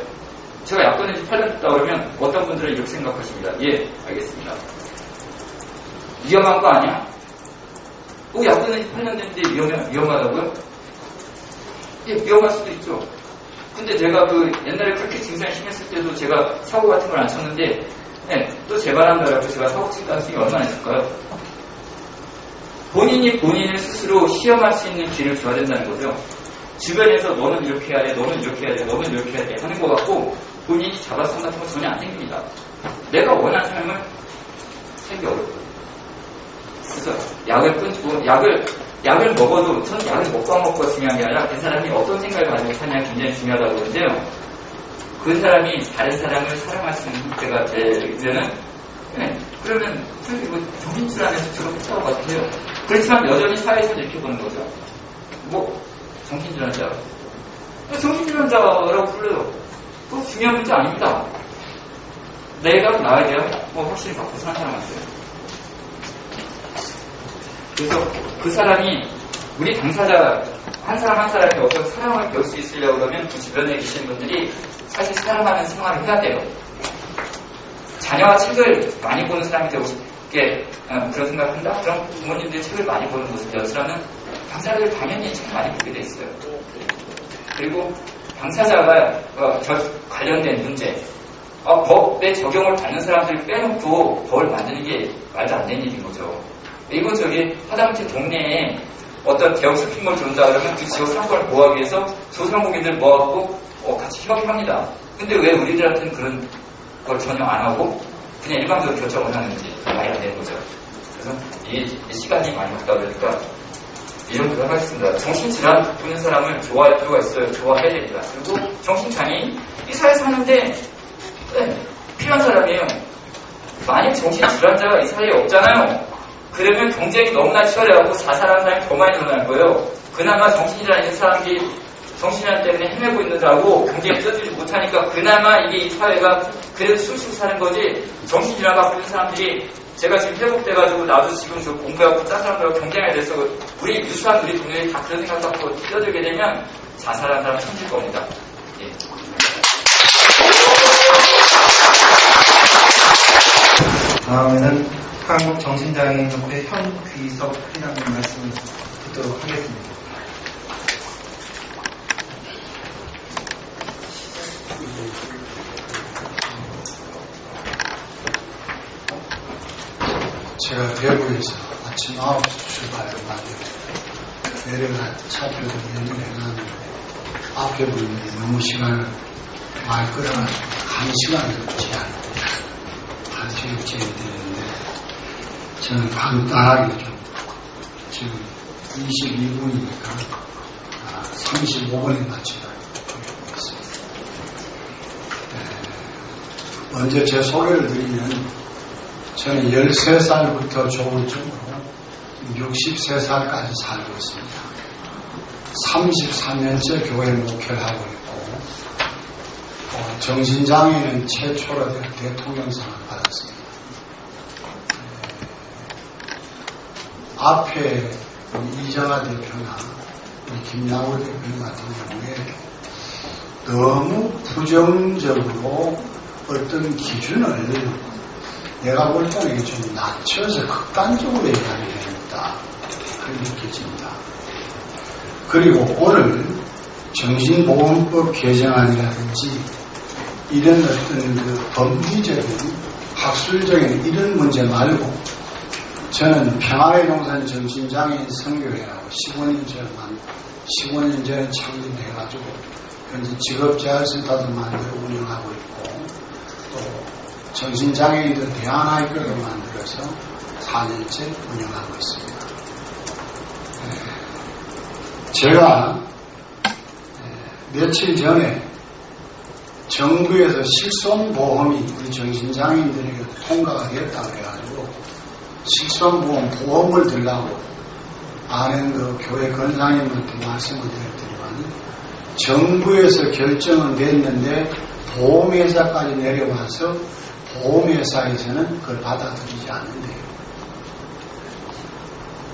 C: 제가 약 끊은 지 8년 됐다 그러면 어떤 분들은 이렇게 생각하십니다. 예, 알겠습니다. 위험한 거 아니야? 약 끊은 지 8년 됐는데 위험하다고요? 예, 위험할 수도 있죠. 근데 제가 옛날에 그렇게 증상이 심했을 때도 제가 사고 같은 걸 안 쳤는데, 네, 또 재발한다고 제가 사고 칠 가능성이 얼마나 있을까요? 본인이 본인을 스스로 시험할 수 있는 길을 줘야 된다는 거죠. 주변에서 너는 이렇게 해야 돼, 너는 이렇게 해야 돼, 너는 이렇게 해야 돼 하는 것 같고, 본인이 자발성 같은 거 전혀 안 생깁니다. 내가 원하는 삶을 살기 어렵고. 그래서 약을 끊고, 약을 먹어도, 저는 약을 먹고 안 먹고가 중요한 게 아니라 그 사람이 어떤 생각을 가지고 사냐가 굉장히 중요하다고 그러는데요. 그 사람이 다른 사람을 사랑할 수 있는 때가 되면은, 네, 그러면 뭐 정신질환에서 주로 했다고 같아요. 그렇지만 여전히 사회에서 이렇게 보는 거죠. 정신질환자. 정신질환자라고 불러요. 그거 중요한 문제 아닙니다. 내가 나에 대한 확신을 갖고 사는 사람한테요. 그래서 그 사람이 우리 당사자 한 사람 한 사람이 어떤 사랑을 배울 수 있으려고 그러면 그 주변에 계신 분들이 사실 사랑하는 생활을 해야 돼요. 자녀와 책을 많이 보는 사람이 되고 싶게 그런 생각을 한다? 그럼 부모님들이 책을 많이 보는 모습 연출하는 당사자들 당연히 책을 많이 보게 돼 있어요. 그리고 당사자가 관련된 문제 법의 적용을 받는 사람들을 빼놓고 법을 만드는 게 말도 안 되는 일인 거죠. 이건 하다못해 동네에 어떤 대형 쇼핑몰 들어온다 그러면 그 지역 상권을 보호하기 위해서 소상공인들 모아갖고 같이 협의합니다. 근데 왜 우리들한테는 그런 걸 전혀 안 하고 그냥 일방적으로 결정을 하는지 말이 안 되는 거죠. 그래서 이게 시간이 많이 없다 보니까 이런 걸 하겠습니다. 정신질환 보는 사람을 좋아할 필요가 있어요. 좋아해야 됩니다. 그리고 정신장애인 이 사회에 사는데 필요한 사람이에요. 만약 정신질환자가 이 사회에 없잖아요. 그러면 경쟁이 너무나 치열해갖고 자살하는 사람이 더 많이 일어날 거예요. 그나마 정신질환 있는 사람들이 정신질환 때문에 헤매고 있느라고 경쟁에 뛰어들지 못하니까 그나마 이게 이 사회가 그래도 숨쉬고 사는 거지. 정신질환 갖고 있는 사람들이 제가 지금 회복돼가지고 나도 지금 공부하고 딴 사람들하고 경쟁해야 돼서 우리 유수한 우리 동료들이 다 그런 생각 갖고 뛰어들게 되면 자살하는 사람은 생길 겁니다. 예.
A: 다음에는 한국정신장애인협회 현귀석이라는 말씀을 듣도록 하겠습니다.
D: 제가 대구에서 아침 9시 출발을 내려가 차표도 연결해놨는데 앞에 분들이 너무 시간을 많이 끌어가지고 1시간을 제한 1시간 제한되는데 저는 간단하게 좀 지금 22분이니까 35분에 마치도록 하겠습니다. 먼저 제 소개를 드리면 저는 13살부터 조울증으로 63살까지 살고 있습니다. 33년째 교회 목회를 하고 있고 정신장애는 최초로 대통령상을 받았습니다. 앞에 이정아 대표나 김양호 대표 같은 경우에 너무 부정적으로 어떤 기준을 내가 볼 때는 이게 좀 낮춰서 극단적으로 얘기하는 게 있다. 그렇게 느껴집니다. 그리고 오늘 정신보건법 개정안이라든지 이런 어떤 그 법리적인 학술적인 이런 문제 말고 저는 평화의 동산 정신장애인 선교회라고 15년 전에 창립해가지고 현재 직업재활센터도 만들어 운영하고 있고 또 정신장애인들 대안학교를 만들어서 4년째 운영하고 있습니다. 제가 며칠 전에 정부에서 실손보험이 우리 정신장애인들에게 통과가 됐다고 해가지고 실손보험을 들라고 아는 그 교회 권사님한테 말씀을 드렸더니만 정부에서 결정은 됐는데 보험회사까지 내려와서 보험회사에서는 그걸 받아들이지 않는데요.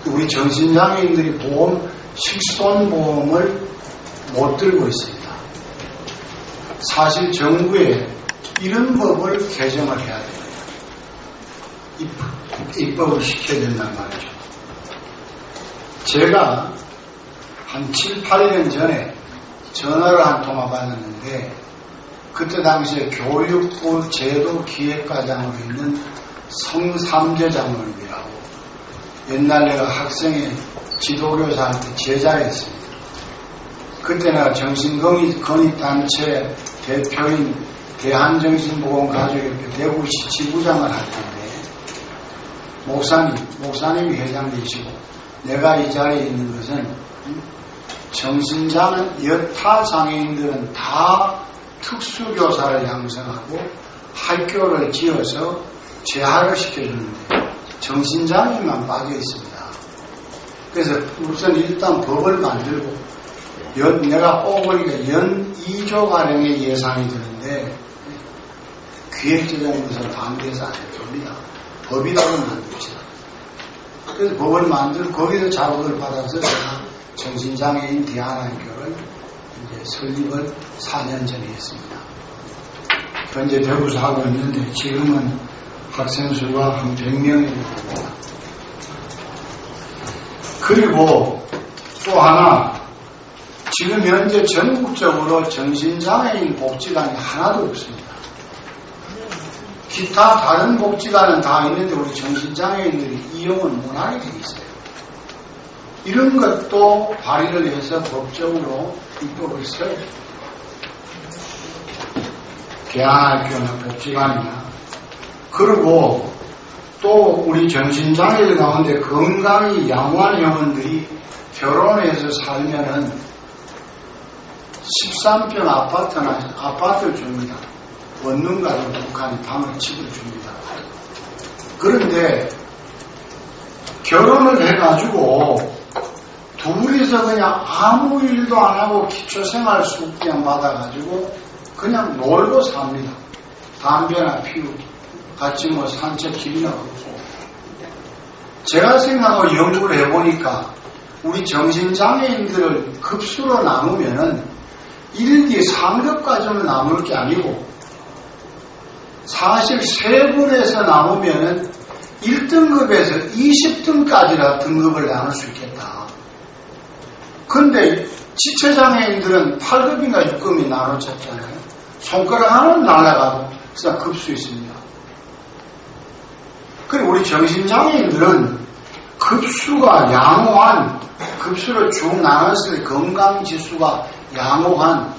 D: 우리 정신장애인들이 실손보험을 못 들고 있습니다. 사실 정부에 이런 법을 개정을 해야 돼요. 입법을 시켜야 된단 말이죠. 제가 한 7, 8년 전에 전화를 한 통화 받았는데 그때 당시에 교육부 제도기획과장으로 있는 성삼재 장로님이라고 옛날 내가 학생의 지도교사 할 때 제자였습니다. 그때 내가 정신건의단체 대표인 대한정신보건가족협회 대구시 지부장을 할 텐데 목사님이 회장이시고 내가 이 자리에 있는 것은 여타 장애인들은 다 특수교사를 양성하고 학교를 지어서 재활을 시켜주는데 정신장애만 빠져 있습니다. 그래서 우선 일단 법을 만들고 내가 뽑으니까 연 2조 가량의 예산이 드는데 기획재정부에서 반대해서 안 해줍니다. 법이라고 만듭시다. 그래서 법을 만들고 거기서 자극을 받아서 제가 정신장애인 대안학교를 이제 설립을 4년 전에 했습니다. 현재 대구에서 하고 있는데 지금은 학생 수가 한 100명이 됩니다. 그리고 또 하나 지금 현재 전국적으로 정신장애인 복지관이 하나도 없습니다. 기타 다른 복지관은 다 있는데 우리 정신장애인들이 이용을 못하게 돼 있어요. 이런 것도 발의를 해서 법적으로 입법을 써요. 대안학교나 복지관이나. 그리고 또 우리 정신장애인 가운데 건강이 양호한 영혼들이 결혼해서 살면은 13평 아파트를 줍니다. 원룸가로 북한이 방을 집을 줍니다. 그런데 결혼을 해가지고 둘이서 그냥 아무 일도 안 하고 기초생활수급 그냥 받아가지고 그냥 놀고 삽니다. 담배나 피우고 같이 뭐 산책 길이나 걷고. 제가 생각하고 연구를 해보니까 우리 정신장애인들을 급수로 나누면은 1기 3급까지는 나눌 게 아니고 사실 3분에서 나누면은 1등급에서 20등까지나 등급을 나눌 수 있겠다. 근데 지체장애인들은 8급인가 6급이 나눠졌잖아요. 손가락 하나는 날아가고 그래서 급수 있습니다. 그리고 우리 정신장애인들은 급수가 양호한, 급수를 쭉 나눴을 때 건강지수가 양호한,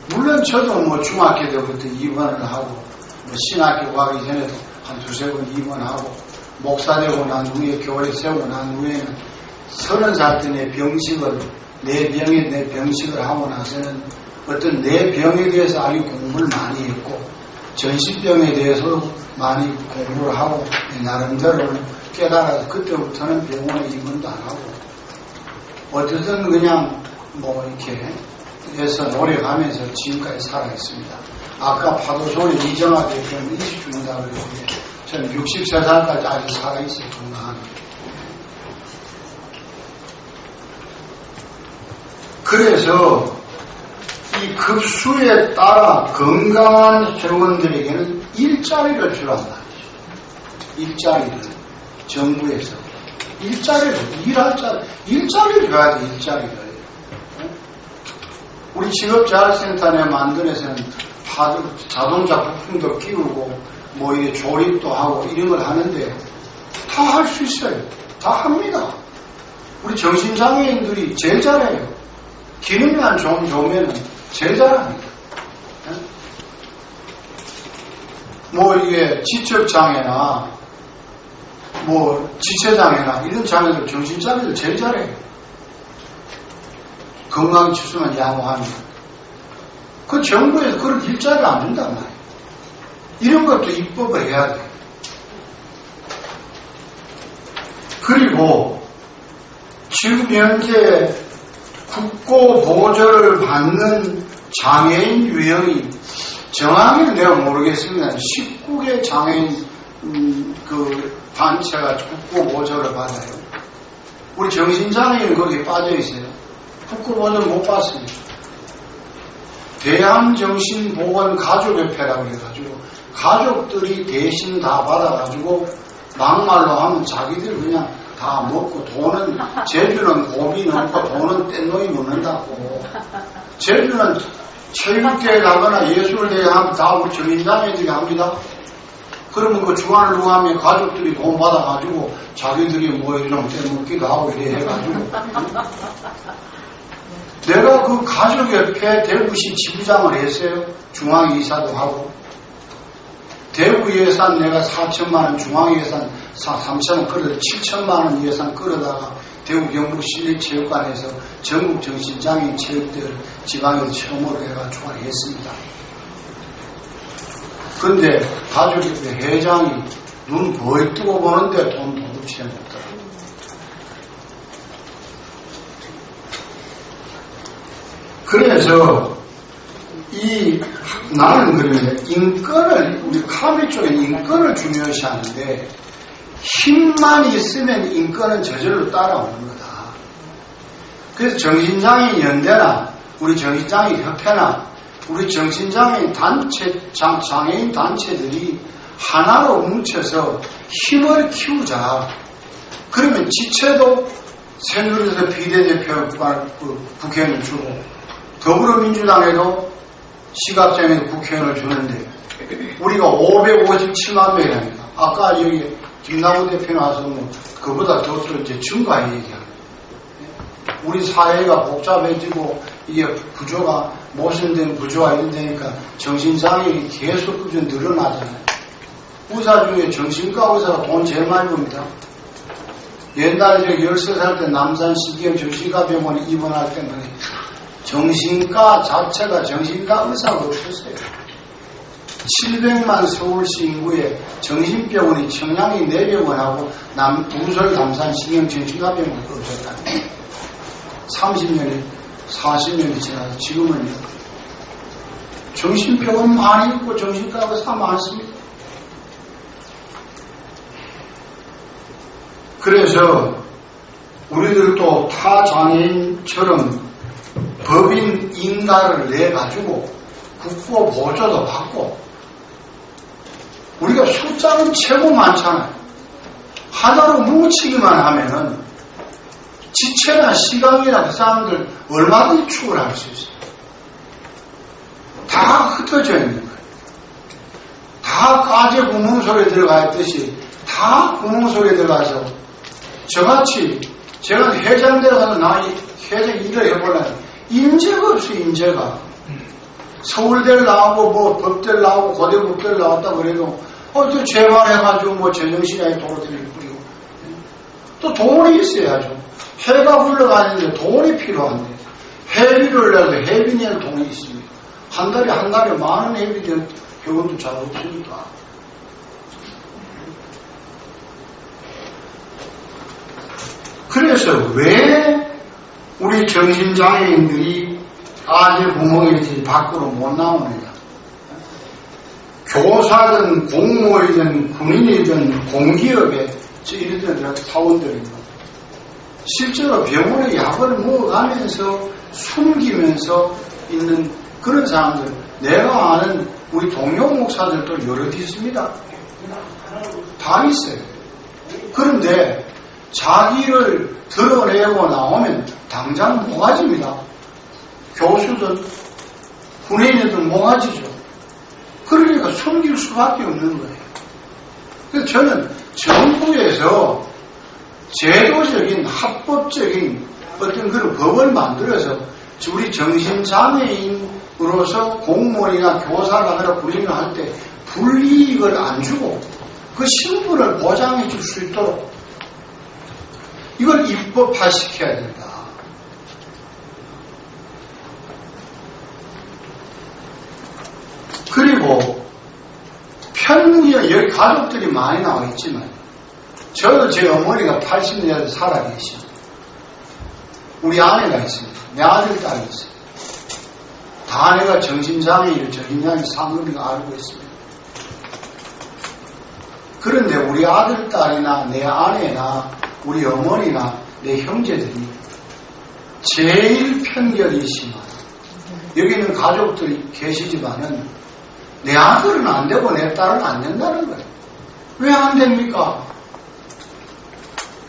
D: 물론 저도 뭐 중학교 때부터 입원을 하고, 뭐 신학교 가기 전에도 한 두세 번 입원하고, 목사 되고 난 후에, 교회 세우고 난 후에는 30살 때 내 병식을, 내 병에 내 병식을 하고 나서는 어떤 내 병에 대해서 아주 공부를 많이 했고, 전신병에 대해서 많이 공부를 하고, 나름대로 깨달아서 그때부터는 병원에 입원도 안 하고, 어쨌든 그냥 뭐 이렇게 해서 노력하면서 지금까지 살아있습니다. 아까 파도소리 이정아 대표는 일시 죽는다고 그랬는데, 저는 63살까지 아직 살아있어요, 건강합니다. 그래서 이 급수에 따라 건강한 회원들에게는 일자리를 주란 말이죠. 일자리를 정부에서 일자리를 일자리를 줘야 돼. 일자리를. 우리 직업자활센터 내 만들어서는 자동차 부품도 끼우고 뭐 이게 조립도 하고 이런 걸 하는데 다 할 수 있어요. 다 합니다. 우리 정신장애인들이 제일 잘해요. 기능만 좀 좋으면 제일 잘합니다. 뭐 이게 지적장애나 뭐 지체장애나 이런 장애들, 정신장애들 제일 잘해요. 건강지수만 양호하면. 그 정부에서 그런 일자리를 안 준단 말이에요. 이런 것도 입법을 해야 돼요. 그리고 지금 현재 국고 보조를 받는 장애인 유형이 정확히는 내가 모르겠습니다. 19개 장애인 그 단체가 국고 보조를 받아요. 우리 정신장애인은 거기에 빠져 있어요. 국고 보조를 못 받습니다. 대한정신보건가족협회라고 해가지고 가족들이 대신 다 받아가지고 막말로 하면 자기들 그냥 다 먹고 돈은 제주는 고비 넣고 돈은 뗏놓이 먹는다고. 제주는 체육대회 가거나 예술대회 하면 다 우리 정신장애인들이 합니다. 그러면 그 주관을 누가 하면 가족들이 돈 받아가지고 자기들이 뭐 이런 떼먹기도 하고 이래 해가지고. 내가 그 가족협회 대구시 지부장을 했어요. 중앙이사도 하고. 대구 예산 내가 4천만원, 중앙 예산 3천원 끌어, 7천만원 예산 끌어다가 대구 경북시립체육관에서 전국 정신장애인 체육대회를 지방에서 처음으로 해가지고 했습니다. 근데 가족협회 회장이 눈 거의 뜨고 보는데 돈 도둑질해 먹더라고요. 그래서 나는 그러면 인권을, 우리 카미 쪽에는 인권을 중요시 하는데 힘만 있으면 인권은 저절로 따라오는 거다. 그래서 정신장애인 연대나 우리 정신장애인 협회나 우리 정신장애인 단체, 장애인 단체들이 하나로 뭉쳐서 힘을 키우자. 그러면 지체도 새누리에서 비례대표 국회의원을 주고 더불어민주당에도 시각장애인 국회의원을 주는데 우리가 557만 명이랍니다. 아까 여기 김남우 대표 나와서 뭐 그보다 더 이제 증가해 얘기합니다. 우리 사회가 복잡해지고 이게 구조가 모순된 구조가 이런 데니까 정신장애인이 계속 꾸준히 늘어나잖아요. 의사 중에 정신과 의사가 돈 제일 많이 봅니다. 옛날에 13살 때 남산 시기형 정신과 병원에 입원할 때는 정신과 자체가 정신과 의사가 없었어요. 700만 서울시 인구에 정신병원이 청량리 4병원하고 부설 남산 시기형 정신과 병원이 없었다는 거예요. 30년이 40년이 지나서 지금은 정신병원 많이 있고 정신과 의사 많습니다. 그래서 우리들도 타 장애인처럼 법인 인가를 내가지고 국고 보조도 받고 우리가 숫자는 최고 많잖아요. 하나로 뭉치기만 하면은 지체나 시간이나 그 사람들 얼마든지 추구할 수 있어요. 다 흩어져 있는 거예요. 다 가재 구멍 속에 들어가 있듯이 다 구멍 속에 들어가서 저같이 제가 회장대로 가서 나 회장 일을 해보려면 인재가 없어요. 인재가 서울대를 나오고 뭐 법대를 나오고 고대 법대를 나왔다 그래도 또 재발해가지고 뭐 제정신이 도로들을 뿌리고 또 돈이 있어야죠. 해가 흘러가는데 돈이 필요한데 해비를 내도 해비내는 돈이 있습니다. 한 달에 많은 해비된 병원도 잘 없으니까. 그래서 왜 우리 정신장애인들이 아재 구멍이지 밖으로 못 나오느냐. 교사든 공무원이든 군인이든 공기업에 이런 사원들입니다. 실제로 병원에 약을 먹어가면서 숨기면서 있는 그런 사람들, 내가 아는 우리 동료 목사들도 여럿 있습니다. 다 있어요. 그런데 자기를 드러내고 나오면 당장 모가지입니다. 교수든 군인이든 모가지죠. 그러니까 숨길 수밖에 없는 거예요. 그래서 저는 정부에서 제도적인 합법적인 어떤 그런 법을 만들어서 우리 정신장애인으로서 공무원이나 교사가 하거나 군인을 할 때 불이익을 안 주고 그 신분을 보장해 줄 수 있도록 이걸 입법화시켜야 된다. 그리고 편견, 여기 가족들이 많이 나와 있지만 저도 제 어머니가 80년대 살아계십니다. 우리 아내가 있습니다. 내 아들, 딸이 있어요. 다 내가 정신장애인을 정신장애 상급이가 알고 있습니다. 그런데 우리 아들, 딸이나 내 아내나 우리 어머니나 내 형제들이 제일 편견이 심한 여기는 가족들이 계시지만은 내 아들은 안 되고 내 딸은 안 된다는 거예요. 왜 안 됩니까?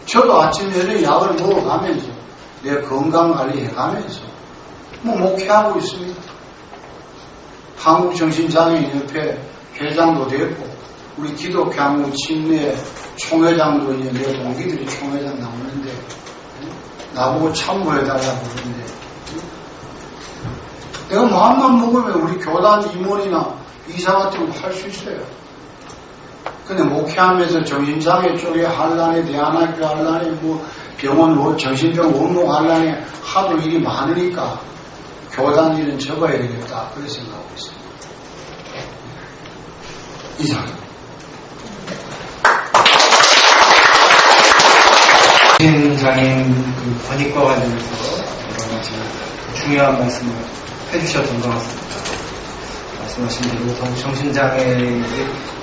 D: 저도 아침 저녁 약을 먹어가면서 내 건강관리 해가면서 목회하고 있습니다. 한국정신장애인협회 회장도 됐고 우리 기독교한국 침례 총회장도 이제 내 동기들이 총회장 나오는데 나보고 참모해달라고 그러는데 내가 마음만 먹으면 우리 교단 임원이나 이사 같은 거 할 수 있어요. 근데 목회하면서 정신장애 쪽에 한란에 대안학교 한란에 뭐 병원 뭐 정신병 원목 한란에 하도 일이 많으니까 교단 일은 접어야 되겠다 그렇게 생각하고 있습니다. 이상.
A: 정신장애인 권익과 관련해서 여러 가지 중요한 말씀을 해주셨던 것 같습니다. 말씀하신 대로 정신장애의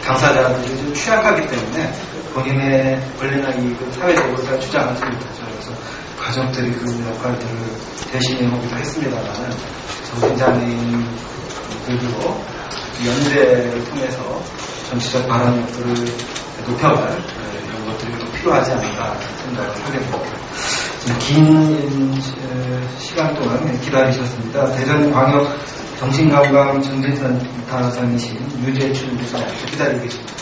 A: 당사자들이 좀 취약하기 때문에 본인의 권리나 이익을 사회적으로 잘 주장하지 못하죠. 그래서 가족들이 그 역할들을 대신해 오기도 했습니다만 정신장애인들도 연대를 통해서 정치적 발언력들을 높여갈 이런 것들이 또 필요하지 않을까 생각을 하게 됩니다. 긴 시간 동안 기다리셨습니다. 대전광역 정신건강 정신센터장이신 유재춘 교수님 기다리고 계십니다.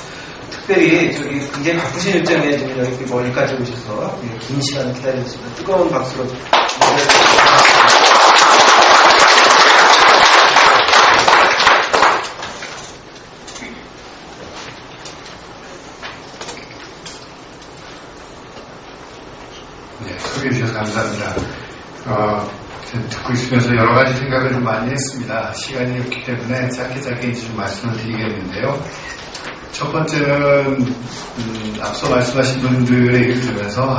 A: 특별히 저기 굉장히 바쁘신 일정에 지금 여기 멀리까지 오셔서 긴 시간 기다리셨습니다. 뜨거운 박수로
E: 네, 소개해 주셔서 감사합니다. 듣고 있으면서 여러 가지 생각을 좀 많이 했습니다. 시간이 없기 때문에 짧게 이제 좀 말씀을 드리겠는데요. 첫 번째는 앞서 말씀하신 분들의 얘기를 들으면서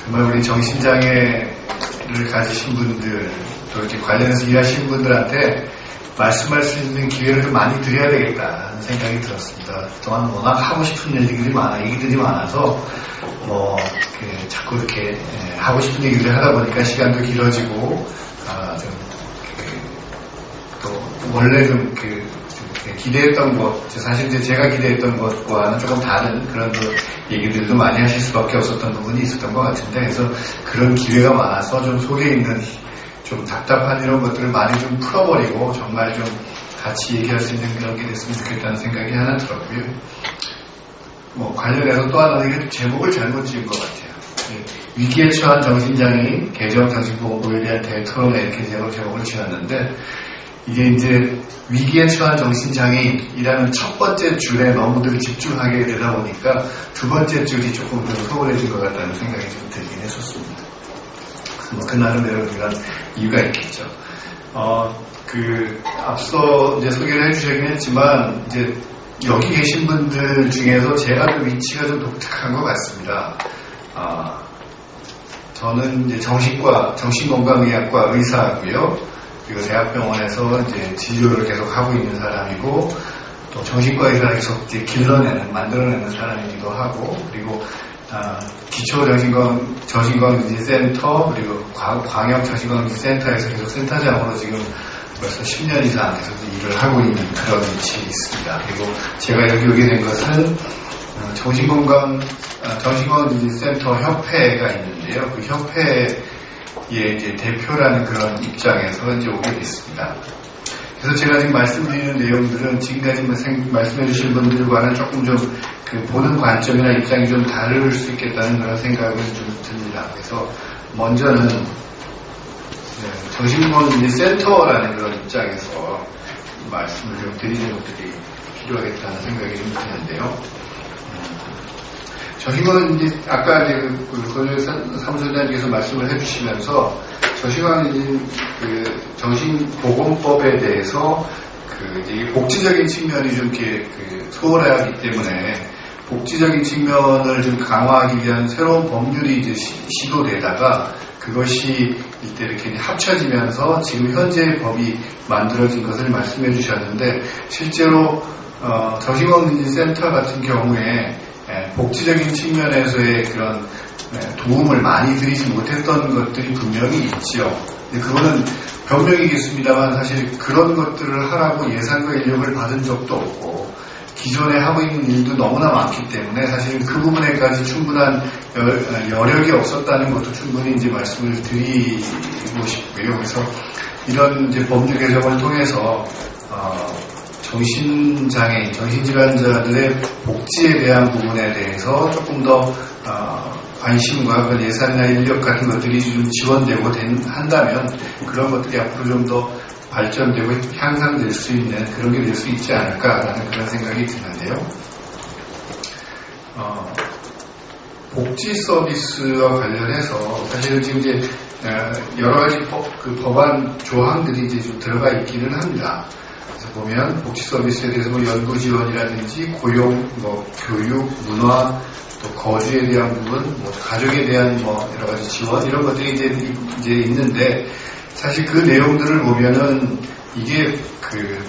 E: 정말 우리 정신장애를 가지신 분들 또 이렇게 관련해서 일하시는 분들한테 말씀할 수 있는 기회를 좀 많이 드려야 되겠다는 생각이 들었습니다. 그동안 워낙 하고 싶은 얘기들이 많아서 자꾸 이렇게 하고 싶은 얘기를 하다 보니까 시간도 길어지고 또 원래 기대했던 것, 사실 이제 제가 기대했던 것과는 조금 다른 그런 얘기들도 많이 하실 수밖에 없었던 부분이 있었던 것 같은데, 그래서 그런 기회가 많아서 좀 속에 있는 좀 답답한 이런 것들을 많이 좀 풀어버리고 정말 좀 같이 얘기할 수 있는 그런 게 됐으면 좋겠다는 생각이 하나 들었고요. 뭐 관련해서 또 하나 이게 제목을 잘못 지은 것 같아요. 위기에 처한 정신장애인 개정 정신보호에 대한 대토론에 이렇게 제목을 지었는데, 이게 이제 위기에 처한 정신장애인이라는 첫 번째 줄에 너무들 집중하게 되다 보니까 두 번째 줄이 조금 좀 소홀해진 것 같다는 생각이 좀 들긴 했었습니다. 뭐 그 나름대로 그런 이유가 있겠죠. 앞서 이제 소개를 해주시긴 했지만, 이제 여기 계신 분들 중에서 제가 좀 위치가 좀 독특한 것 같습니다. 저는 이제 정신건강의학과 의사고요. 그리고 대학병원에서 이제 진료를 계속 하고 있는 사람이고, 또 정신과 의사를 계속 이제 만들어내는 사람이기도 하고, 그리고 기초정신건강센터, 그리고 광역정신건강센터에서 계속 센터장으로 지금 벌써 10년 이상 계속 일을 하고 있는 그런 위치에 있습니다. 그리고 제가 여기 오게 된 것은 정신건강센터 협회가 있는데요. 그 협회의 이제 대표라는 그런 입장에서 이제 오게 됐습니다. 그래서 제가 지금 말씀드리는 내용들은 지금까지 말씀해 주신 분들과는 조금 좀 보는 관점이나 입장이 좀 다를 수 있겠다는 그런 생각을 좀 듭니다. 그래서 먼저는 정신건강센터라는 그런 입장에서 말씀을 좀 드리는 것들이 필요하겠다는 생각이 좀 드는데요. 정신건강 이제 아까 이제 권효 사무소장님께서 말씀을 해주시면서 정신보건법에 대해서 이제 복지적인 측면이 좀 이렇게 소홀하기 때문에 복지적인 측면을 좀 강화하기 위한 새로운 법률이 이제 시도되다가 그것이 이때 이렇게 합쳐지면서 지금 현재의 법이 만들어진 것을 말씀해 주셨는데, 실제로 정신건강센터 같은 경우에 복지적인 측면에서의 그런 도움을 많이 드리지 못했던 것들이 분명히 있지요. 근데 그거는 변명이겠습니다만 사실 그런 것들을 하라고 예산과 인력을 받은 적도 없고 기존에 하고 있는 일도 너무나 많기 때문에 사실 그 부분에까지 충분한 여력이 없었다는 것도 충분히 이제 말씀을 드리고 싶고요. 그래서 이런 이제 법률 개정을 통해서 정신질환자들의 복지에 대한 부분에 대해서 조금 더 관심과 그 예산이나 인력 같은 것들이 좀 지원되고 한다면 그런 것들이 앞으로 좀 더 발전되고 향상될 수 있는 그런 게 될 수 있지 않을까라는 그런 생각이 드는데요. 복지 서비스와 관련해서 사실은 지금 이제 여러 가지 법안 조항들이 이제 좀 들어가 있기는 합니다. 그래서 보면 복지 서비스에 대해서 연구 지원이라든지 고용, 교육, 문화, 또 거주에 대한 부분, 가족에 대한 여러 가지 지원 이런 것들이 이제 있는데, 사실 그 내용들을 보면은 이게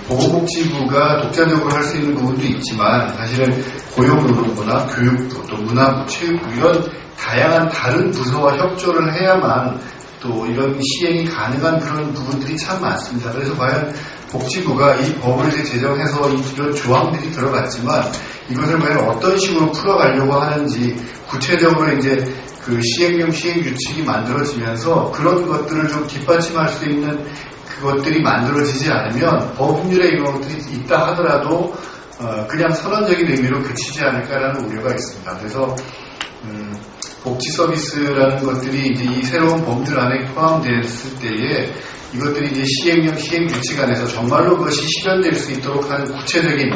E: 보건복지부가 독자적으로 할 수 있는 부분도 있지만 사실은 고용노동부나 교육부, 또 문화부, 체육부 이런 다양한 다른 부서와 협조를 해야만 또 이런 시행이 가능한 그런 부분들이 참 많습니다. 그래서 과연 복지부가 이 법을 이제 제정해서 이런 조항들이 들어갔지만 이것을 과연 어떤 식으로 풀어가려고 하는지 구체적으로 이제 시행령 시행규칙이 만들어지면서 그런 것들을 좀 뒷받침할 수 있는 그것들이 만들어지지 않으면 법률에 이런 것들이 있다 하더라도 그냥 선언적인 의미로 그치지 않을까라는 우려가 있습니다. 그래서 복지 서비스라는 것들이 이제 이 새로운 법률 안에 포함됐을 때에 이것들이 이제 시행령 시행규칙 안에서 정말로 그것이 실현될 수 있도록 하는 구체적인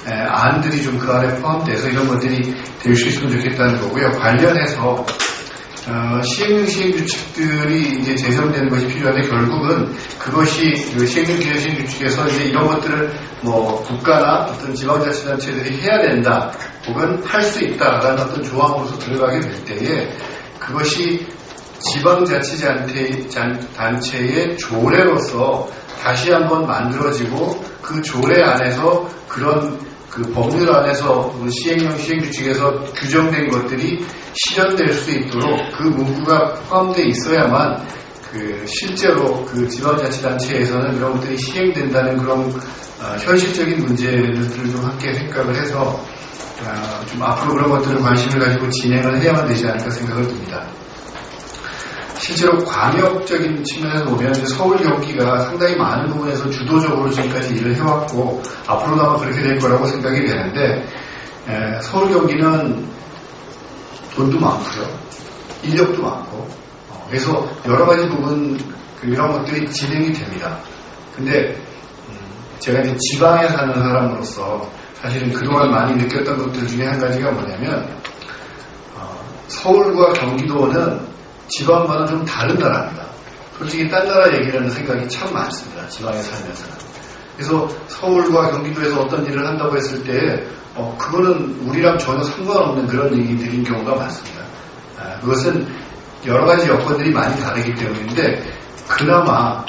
E: 안들이 좀 그 안에 포함돼서 이런 것들이 될 수 있으면 좋겠다는 거고요. 관련해서 시행령 시행규칙들이 이제 제정되는 것이 필요한데 결국은 그것이 시행령 시행규칙에서 이제 이런 것들을 국가나 어떤 지방자치단체들이 해야 된다 혹은 할 수 있다라는 어떤 조항으로서 들어가게 될 때에 그것이 지방자치단체의 조례로서 다시 한번 만들어지고 그 조례 안에서 그런 법률 안에서 시행령 시행규칙에서 규정된 것들이 실현될 수 있도록 그 문구가 포함되어 있어야만 실제로 그 지방자치단체에서는 이런 것들이 시행된다는 그런 현실적인 문제들을 좀 함께 생각을 해서 좀 앞으로 그런 것들을 관심을 가지고 진행을 해야만 되지 않을까 생각을 듭니다. 실제로 광역적인 측면에서 보면 이제 서울 경기가 상당히 많은 부분에서 주도적으로 지금까지 일을 해왔고 앞으로도 아마 그렇게 될 거라고 생각이 되는데 서울 경기는 돈도 많고요, 인력도 많고 그래서 여러 가지 부분 이런 것들이 진행이 됩니다. 근데 제가 이제 지방에 사는 사람으로서 사실은 그동안 많이 느꼈던 것들 중에 한 가지가 뭐냐면 서울과 경기도는 지방과는 좀 다른 나라입니다. 솔직히 딴 나라 얘기를 하는 생각이 참 많습니다. 지방에 살면서는. 그래서 서울과 경기도에서 어떤 일을 한다고 했을 때 그거는 우리랑 전혀 상관없는 그런 얘기들인 경우가 많습니다. 그것은 여러 가지 여건들이 많이 다르기 때문인데 그나마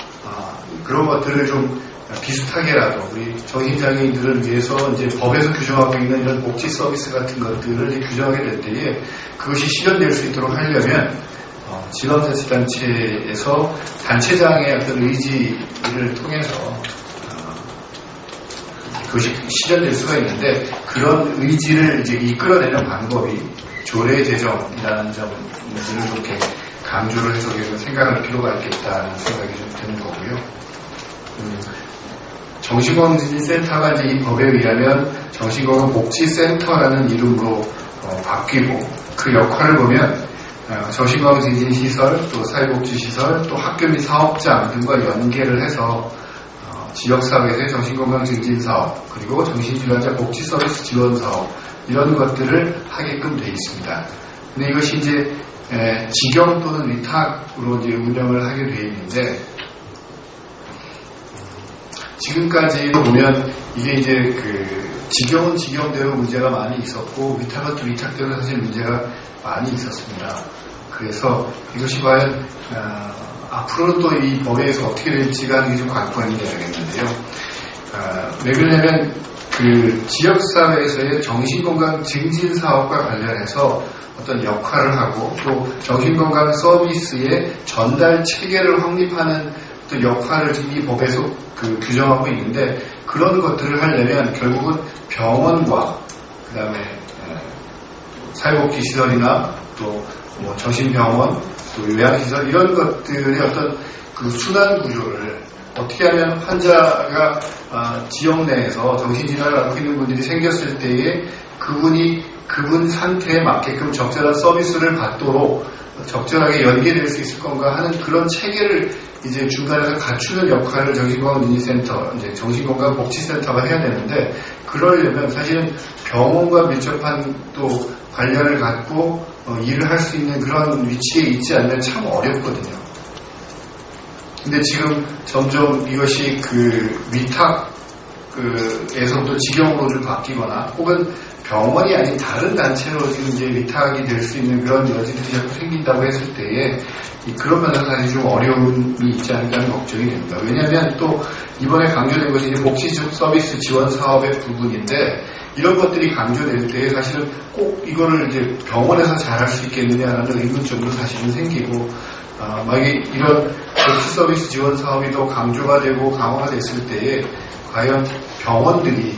E: 그런 것들을 좀 비슷하게라도 우리 정신장애인들을 위해서 이제 법에서 규정하고 있는 이런 복지 서비스 같은 것들을 규정하게 될 때에 그것이 실현될 수 있도록 하려면 지방자치단체에서 단체장의 어떤 의지를 통해서 그것이 실현될 수가 있는데 그런 의지를 이제 이끌어내는 방법이 조례 제정이라는 점을 좀 이렇게 강조를 해서 생각할 필요가 있겠다는 생각이 좀 드는 거고요. 정신건강센터가 이제 이 법에 의하면 정신건강복지센터라는 이름으로 바뀌고 그 역할을 보면 정신건강증진시설, 또 사회복지시설, 또 학교 및 사업장 등과 연계를 해서 지역사회에서의 정신건강증진사업, 그리고 정신질환자 복지서비스 지원사업 이런 것들을 하게끔 되어 있습니다. 근데 이것이 이제 직영 또는 위탁으로 이제 운영을 하게 되어 있는데 지금까지 보면 이게 이제 직영은 직영대로 문제가 많이 있었고 위탁은 또 위탁대로 사실 문제가 많이 있었습니다. 그래서 이것이 과연 앞으로는 또 이 법에 의해서 어떻게 될지가 하는 게 좀 관건이 되겠는데요. 왜 그러냐면 지역사회에서의 정신건강 증진 사업과 관련해서 어떤 역할을 하고 또 정신건강 서비스의 전달 체계를 확립하는 어떤 역할을 지금 이 법에서 규정하고 있는데 그런 것들을 하려면 결국은 병원과 그 다음에 사회복지시설이나 또 정신병원 또 요양시설 이런 것들의 어떤 순환 구조를 어떻게 하면 환자가 지역 내에서 정신질환을 앓고 있는 분들이 생겼을 때에 그분 상태에 맞게끔 적절한 서비스를 받도록 적절하게 연계될 수 있을 건가 하는 그런 체계를 이제 중간에서 갖추는 역할을 정신건강증진센터, 이제 정신건강복지센터가 해야 되는데 그러려면 사실은 병원과 밀접한 또 관련을 갖고 일을 할 수 있는 그런 위치에 있지 않으면 참 어렵거든요. 근데 지금 점점 이것이 위탁에서부터 직영으로 좀 바뀌거나 혹은 병원이 아닌 다른 단체로 지금 이제 위탁이 될 수 있는 그런 여지들이 자꾸 생긴다고 했을 때에 그런 면에서 사실 좀 어려움이 있지 않을까 하는 걱정이 됩니다. 왜냐하면 또 이번에 강조된 것이 이제 복지 서비스 지원 사업의 부분인데 이런 것들이 강조될 때 사실은 꼭 이거를 이제 병원에서 잘할 수 있겠느냐라는 의문점도 사실은 생기고 만약에 이런 복지 서비스 지원 사업이 더 강조가 되고 강화가 됐을 때에 과연 병원들이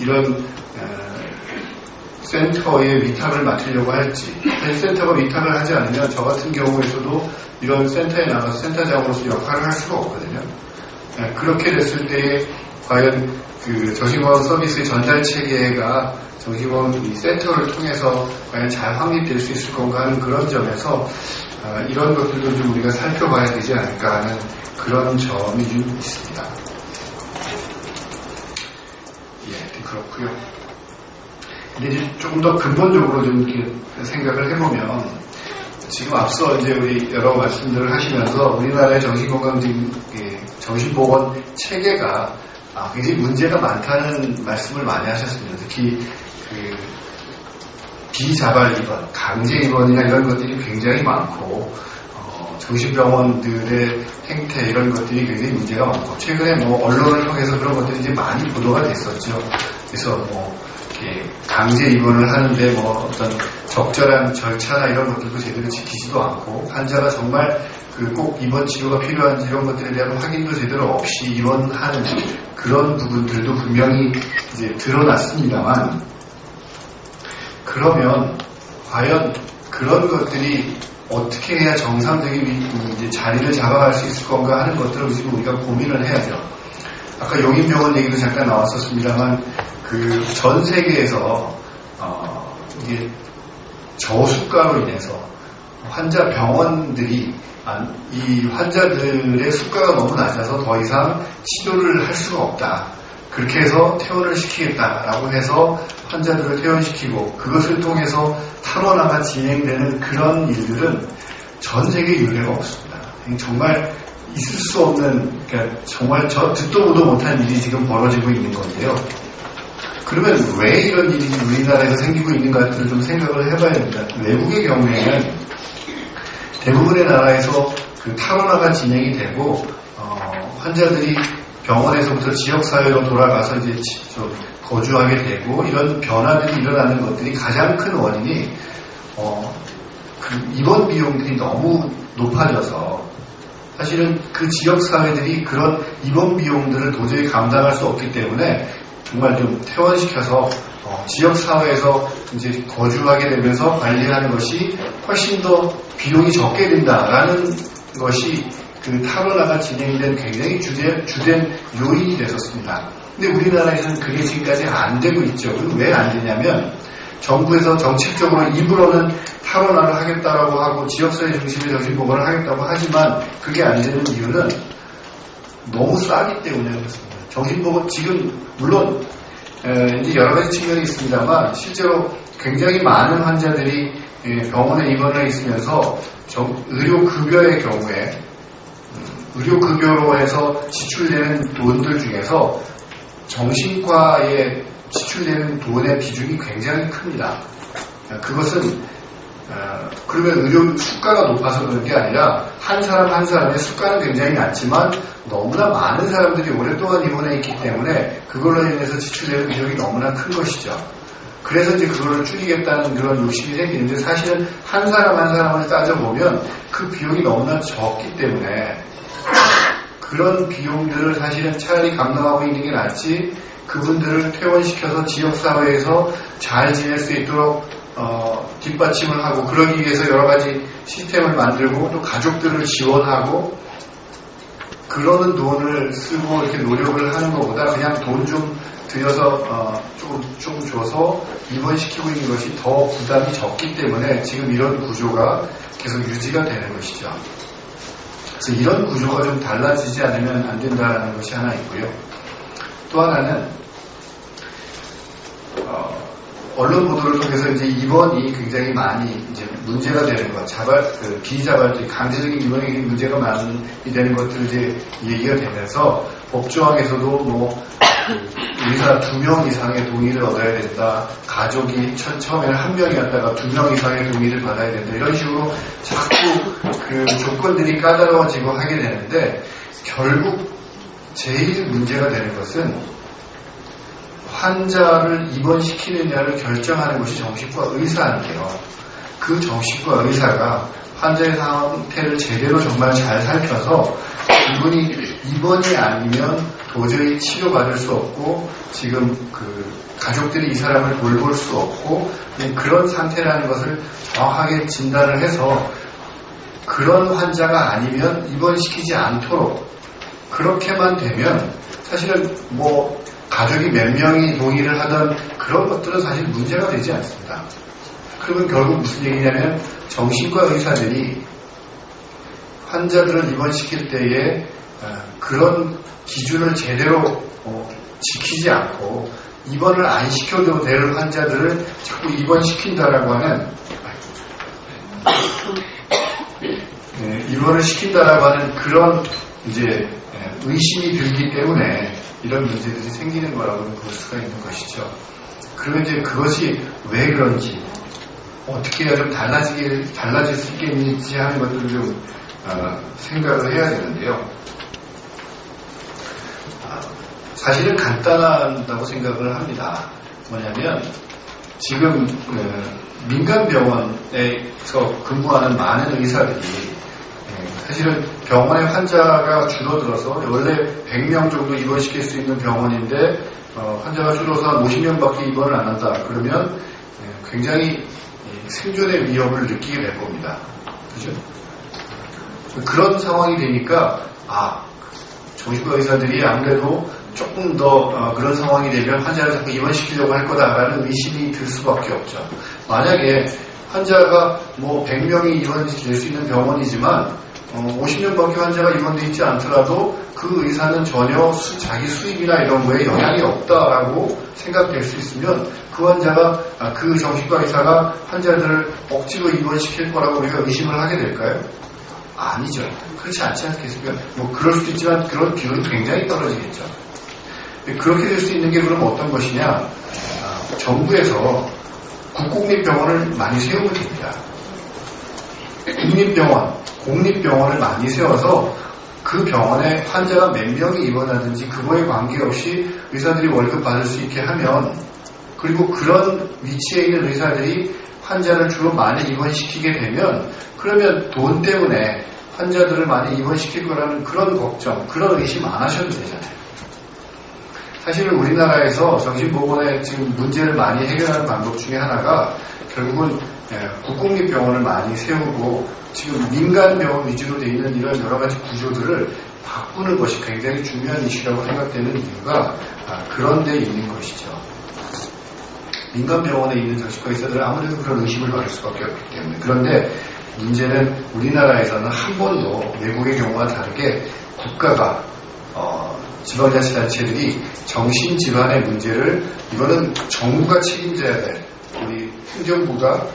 E: 이런 센터에 위탁을 맡으려고 할지 센터가 위탁을 하지 않으면 저 같은 경우에서도 이런 센터에 나가서 센터장으로서 역할을 할 수가 없거든요. 그렇게 됐을 때에 과연 정신건강 서비스의 전달 체계가 정신건강 센터를 통해서 과연 잘 확립될 수 있을 건가 하는 그런 점에서 이런 것들도 좀 우리가 살펴봐야 되지 않을까 하는 그런 점이 좀 있습니다. 예, 그렇고요. 근데 이제 조금 더 근본적으로 좀 이렇게 생각을 해보면 지금 앞서 이제 우리 여러 말씀들을 하시면서 우리나라의 정신보건 체계가 굉장히 문제가 많다는 말씀을 많이 하셨습니다. 특히 비자발 입원, 강제 입원이나 이런 것들이 굉장히 많고 정신병원들의 행태 이런 것들이 굉장히 문제가 많고 최근에 언론을 통해서 그런 것들이 이제 많이 보도가 됐었죠. 그래서 이렇게 강제 입원을 하는데 어떤 적절한 절차나 이런 것들도 제대로 지키지도 않고 환자가 정말 꼭 입원 치료가 필요한지 이런 것들에 대한 확인도 제대로 없이 입원하는 그런 부분들도 분명히 이제 드러났습니다만, 그러면 과연 그런 것들이 어떻게 해야 정상적인 이제 자리를 잡아갈 수 있을 건가 하는 것들을 지금 우리가 고민을 해야죠. 아까 용인병원 얘기도 잠깐 나왔었습니다만, 그 전 세계에서 이게 저수가로 인해서 환자 병원들이 이 환자들의 수가가 너무 낮아서 더 이상 치료를 할 수가 없다. 그렇게 해서 퇴원을 시키겠다라고 해서 환자들을 퇴원시키고 그것을 통해서 탈원화가 진행되는 그런 일들은 전 세계 유례가 없습니다. 정말 있을 수 없는, 그러니까 정말 저 듣도 보도 못한 일이 지금 벌어지고 있는 건데요. 그러면 왜 이런 일이 우리나라에서 생기고 있는가를 좀 생각을 해봐야 됩니다. 외국의 경우에는 대부분의 나라에서 그 탈원화가 진행이 되고 환자들이 병원에서부터 지역사회로 돌아가서 이제 좀 거주하게 되고 이런 변화들이 일어나는 것들이 가장 큰 원인이 그 입원 비용들이 너무 높아져서 사실은 그 지역사회들이 그런 입원 비용들을 도저히 감당할 수 없기 때문에 정말 좀 퇴원시켜서 지역사회에서 이제 거주하게 되면서 관리하는 것이 훨씬 더 비용이 적게 된다라는 것이 그 탈원화가 진행된 굉장히 주된 요인이 됐었습니다. 근데 우리나라에서는 그게 지금까지 안 되고 있죠. 왜 안 되냐면 정부에서 정책적으로 입으로는 탈원화를 하겠다라고 하고 지역사회 중심의 정신보건을 하겠다고 하지만 그게 안 되는 이유는 너무 싸기 때문에 그렇습니다. 정신보건 지금 물론 이제 여러 가지 측면이 있습니다만 실제로 굉장히 많은 환자들이 병원에 입원해 있으면서 의료급여의 경우에 의료급여로 해서 지출되는 돈들 중에서 정신과에 지출되는 돈의 비중이 굉장히 큽니다. 그것은 그러면 의료 수가가 높아서 그런 게 아니라 한 사람 한 사람의 수가는 굉장히 낮지만 너무나 많은 사람들이 오랫동안 입원해 있기 때문에 그걸로 인해서 지출되는 비용이 너무나 큰 것이죠. 그래서 이제 그거를 줄이겠다는 그런 욕심이 생기는데 사실은 한 사람 한 사람을 따져보면 그 비용이 너무나 적기 때문에 그런 비용들을 사실은 차라리 감당하고 있는 게 낫지 그분들을 퇴원시켜서 지역사회에서 잘 지낼 수 있도록 뒷받침을 하고 그러기 위해서 여러 가지 시스템을 만들고 또 가족들을 지원하고 그러는 돈을 쓰고 이렇게 노력을 하는 것보다 그냥 돈 좀 들여서 좀 줘서 입원시키고 있는 것이 더 부담이 적기 때문에 지금 이런 구조가 계속 유지가 되는 것이죠. 그래서 이런 구조가 좀 달라지지 않으면 안 된다는 것이 하나 있고요. 또 하나는 언론 보도를 통해서 이제 입원이 굉장히 많이 이제 문제가 되는 것, 비자발적 강제적인 입원이 문제가 많이 되는 것들을 이제 얘기가 되면서 법조항에서도 뭐 의사 2명 이상의 동의를 얻어야 된다, 가족이 처음에는 1명이었다가 2명 이상의 동의를 받아야 된다 이런 식으로 자꾸 그 조건들이 까다로워지고 하게 되는데 결국 제일 문제가 되는 것은 환자를 입원시키느냐를 결정하는 것이 정신과 의사인데요. 그 정신과 의사가 환자의 상태를 제대로 정말 잘 살펴서 이분이 입원이 아니면 도저히 치료받을 수 없고 지금 그 가족들이 이 사람을 돌볼 수 없고 그런 상태라는 것을 정확하게 진단을 해서 그런 환자가 아니면 입원시키지 않도록 그렇게만 되면 사실은 뭐 가족이 몇 명이 동의를 하던 그런 것들은 사실 문제가 되지 않습니다. 그러면 결국 무슨 얘기냐면 정신과 의사들이 환자들을 입원시킬 때에 그런 기준을 제대로 지키지 않고 입원을 안 시켜도 될 환자들을 자꾸 입원시킨다라고 하는 입원을 시킨다라고 하는 그런 이제 의심이 들기 때문에 이런 문제들이 생기는 거라고 볼 수가 있는 것이죠. 그러면 이제 그것이 왜 그런지 어떻게 해야 좀 달라질 수 있겠는지 하는 것들을 좀 생각을 해야 되는데요. 사실은 간단하다고 생각을 합니다. 뭐냐면 지금 민간 병원에서 근무하는 많은 의사들이 사실은 병원에 환자가 줄어들어서 원래 100명 정도 입원시킬 수 있는 병원인데 환자가 줄어서 한 50명밖에 입원을 안 한다. 그러면 굉장히 생존의 위협을 느끼게 될 겁니다. 그죠? 그런 상황이 되니까 정신과 의사들이 아무래도 조금 더 그런 상황이 되면 환자를 자꾸 입원시키려고 할 거다라는 의심이 들 수밖에 없죠. 만약에 환자가 뭐 100명이 입원될 수 있는 병원이지만 50명밖에 환자가 입원되어 있지 않더라도 그 의사는 전혀 자기 수입이나 이런 거에 영향이 없다라고 생각될 수 있으면 그 환자가 그 정신과 의사가 환자들을 억지로 입원시킬 거라고 우리가 의심을 하게 될까요? 아니죠. 그렇지 않지 않겠습니까? 뭐 그럴 수도 있지만 그런 비율이 굉장히 떨어지겠죠. 그렇게 될 수 있는 게 그럼 어떤 것이냐? 정부에서 국공립병원을 많이 세우면 됩니다. 국립병원, 공립병원을 많이 세워서 그 병원에 환자가 몇 명이 입원하든지 그거에 관계없이 의사들이 월급 받을 수 있게 하면, 그리고 그런 위치에 있는 의사들이 환자를 주로 많이 입원시키게 되면, 그러면 돈 때문에 환자들을 많이 입원시킬 거라는 그런 걱정, 그런 의심 안 하셔도 되잖아요. 사실 우리나라에서 정신보건의 지금 문제를 많이 해결하는 방법 중에 하나가 결국은 국공립병원을 많이 세우고 지금 민간병원 위주로 되어 있는 이런 여러 가지 구조들을 바꾸는 것이 굉장히 중요한 이슈라고 생각되는 이유가 그런 데 있는 것이죠. 민간병원에 있는 정신과 의사들은 아무래도 그런 의심을 받을 수밖에 없기 때문에. 그런데 문제는 우리나라에서는 한 번도 외국의 경우와 다르게 국가가 지방자치단체들이 정신질환의 문제를, 이거는 정부가 책임져야 될, 우리 행정부가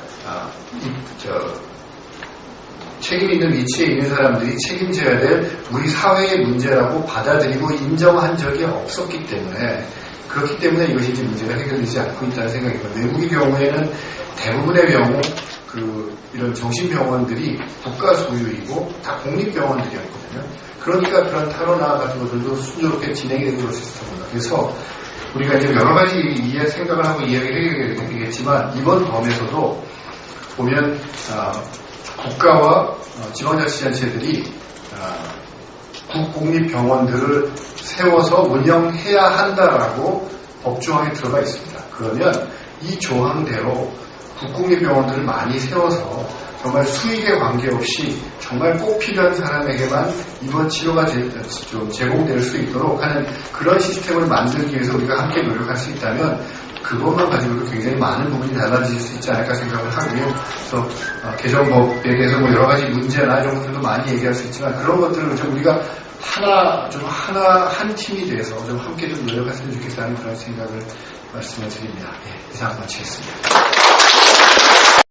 E: 책임 있는 위치에 있는 사람들이 책임져야 될 우리 사회의 문제라고 받아들이고 인정한 적이 없었기 때문에, 그렇기 때문에 이것이 이제 문제가 해결되지 않고 있다는 생각입니다. 외국의 경우에는 대부분의 경우 이런 정신병원들이 국가 소유이고 다 공립병원들이었거든요. 그러니까 그런 탈원화 같은 것들도 순조롭게 진행이 되고 그렇습니다. 그래서 우리가 이제 여러 가지 생각을 하고 이야기를 해야 되겠지만, 이번 범에서도 보면 국가와 지방자치단체들이 국공립병원들을 세워서 운영해야 한다라고 법조항에 들어가 있습니다. 그러면 이 조항대로 국공립병원들을 많이 세워서 정말 수익에 관계없이 정말 꼭 필요한 사람에게만 입원 치료가 좀 제공될 수 있도록 하는 그런 시스템을 만들기 위해서 우리가 함께 노력할 수 있다면 그것만 가지고도 굉장히 많은 부분이 달라질 수 있지 않을까 생각을 하고요. 그래서 개정법에 대해서 뭐 여러 가지 문제나 이런 것들도 많이 얘기할 수 있지만, 그런 것들을 좀 우리가 한 팀이 돼서 좀 함께 좀 노력했으면 좋겠다는 그런 생각을 말씀을 드립니다. 이상 마치겠습니다.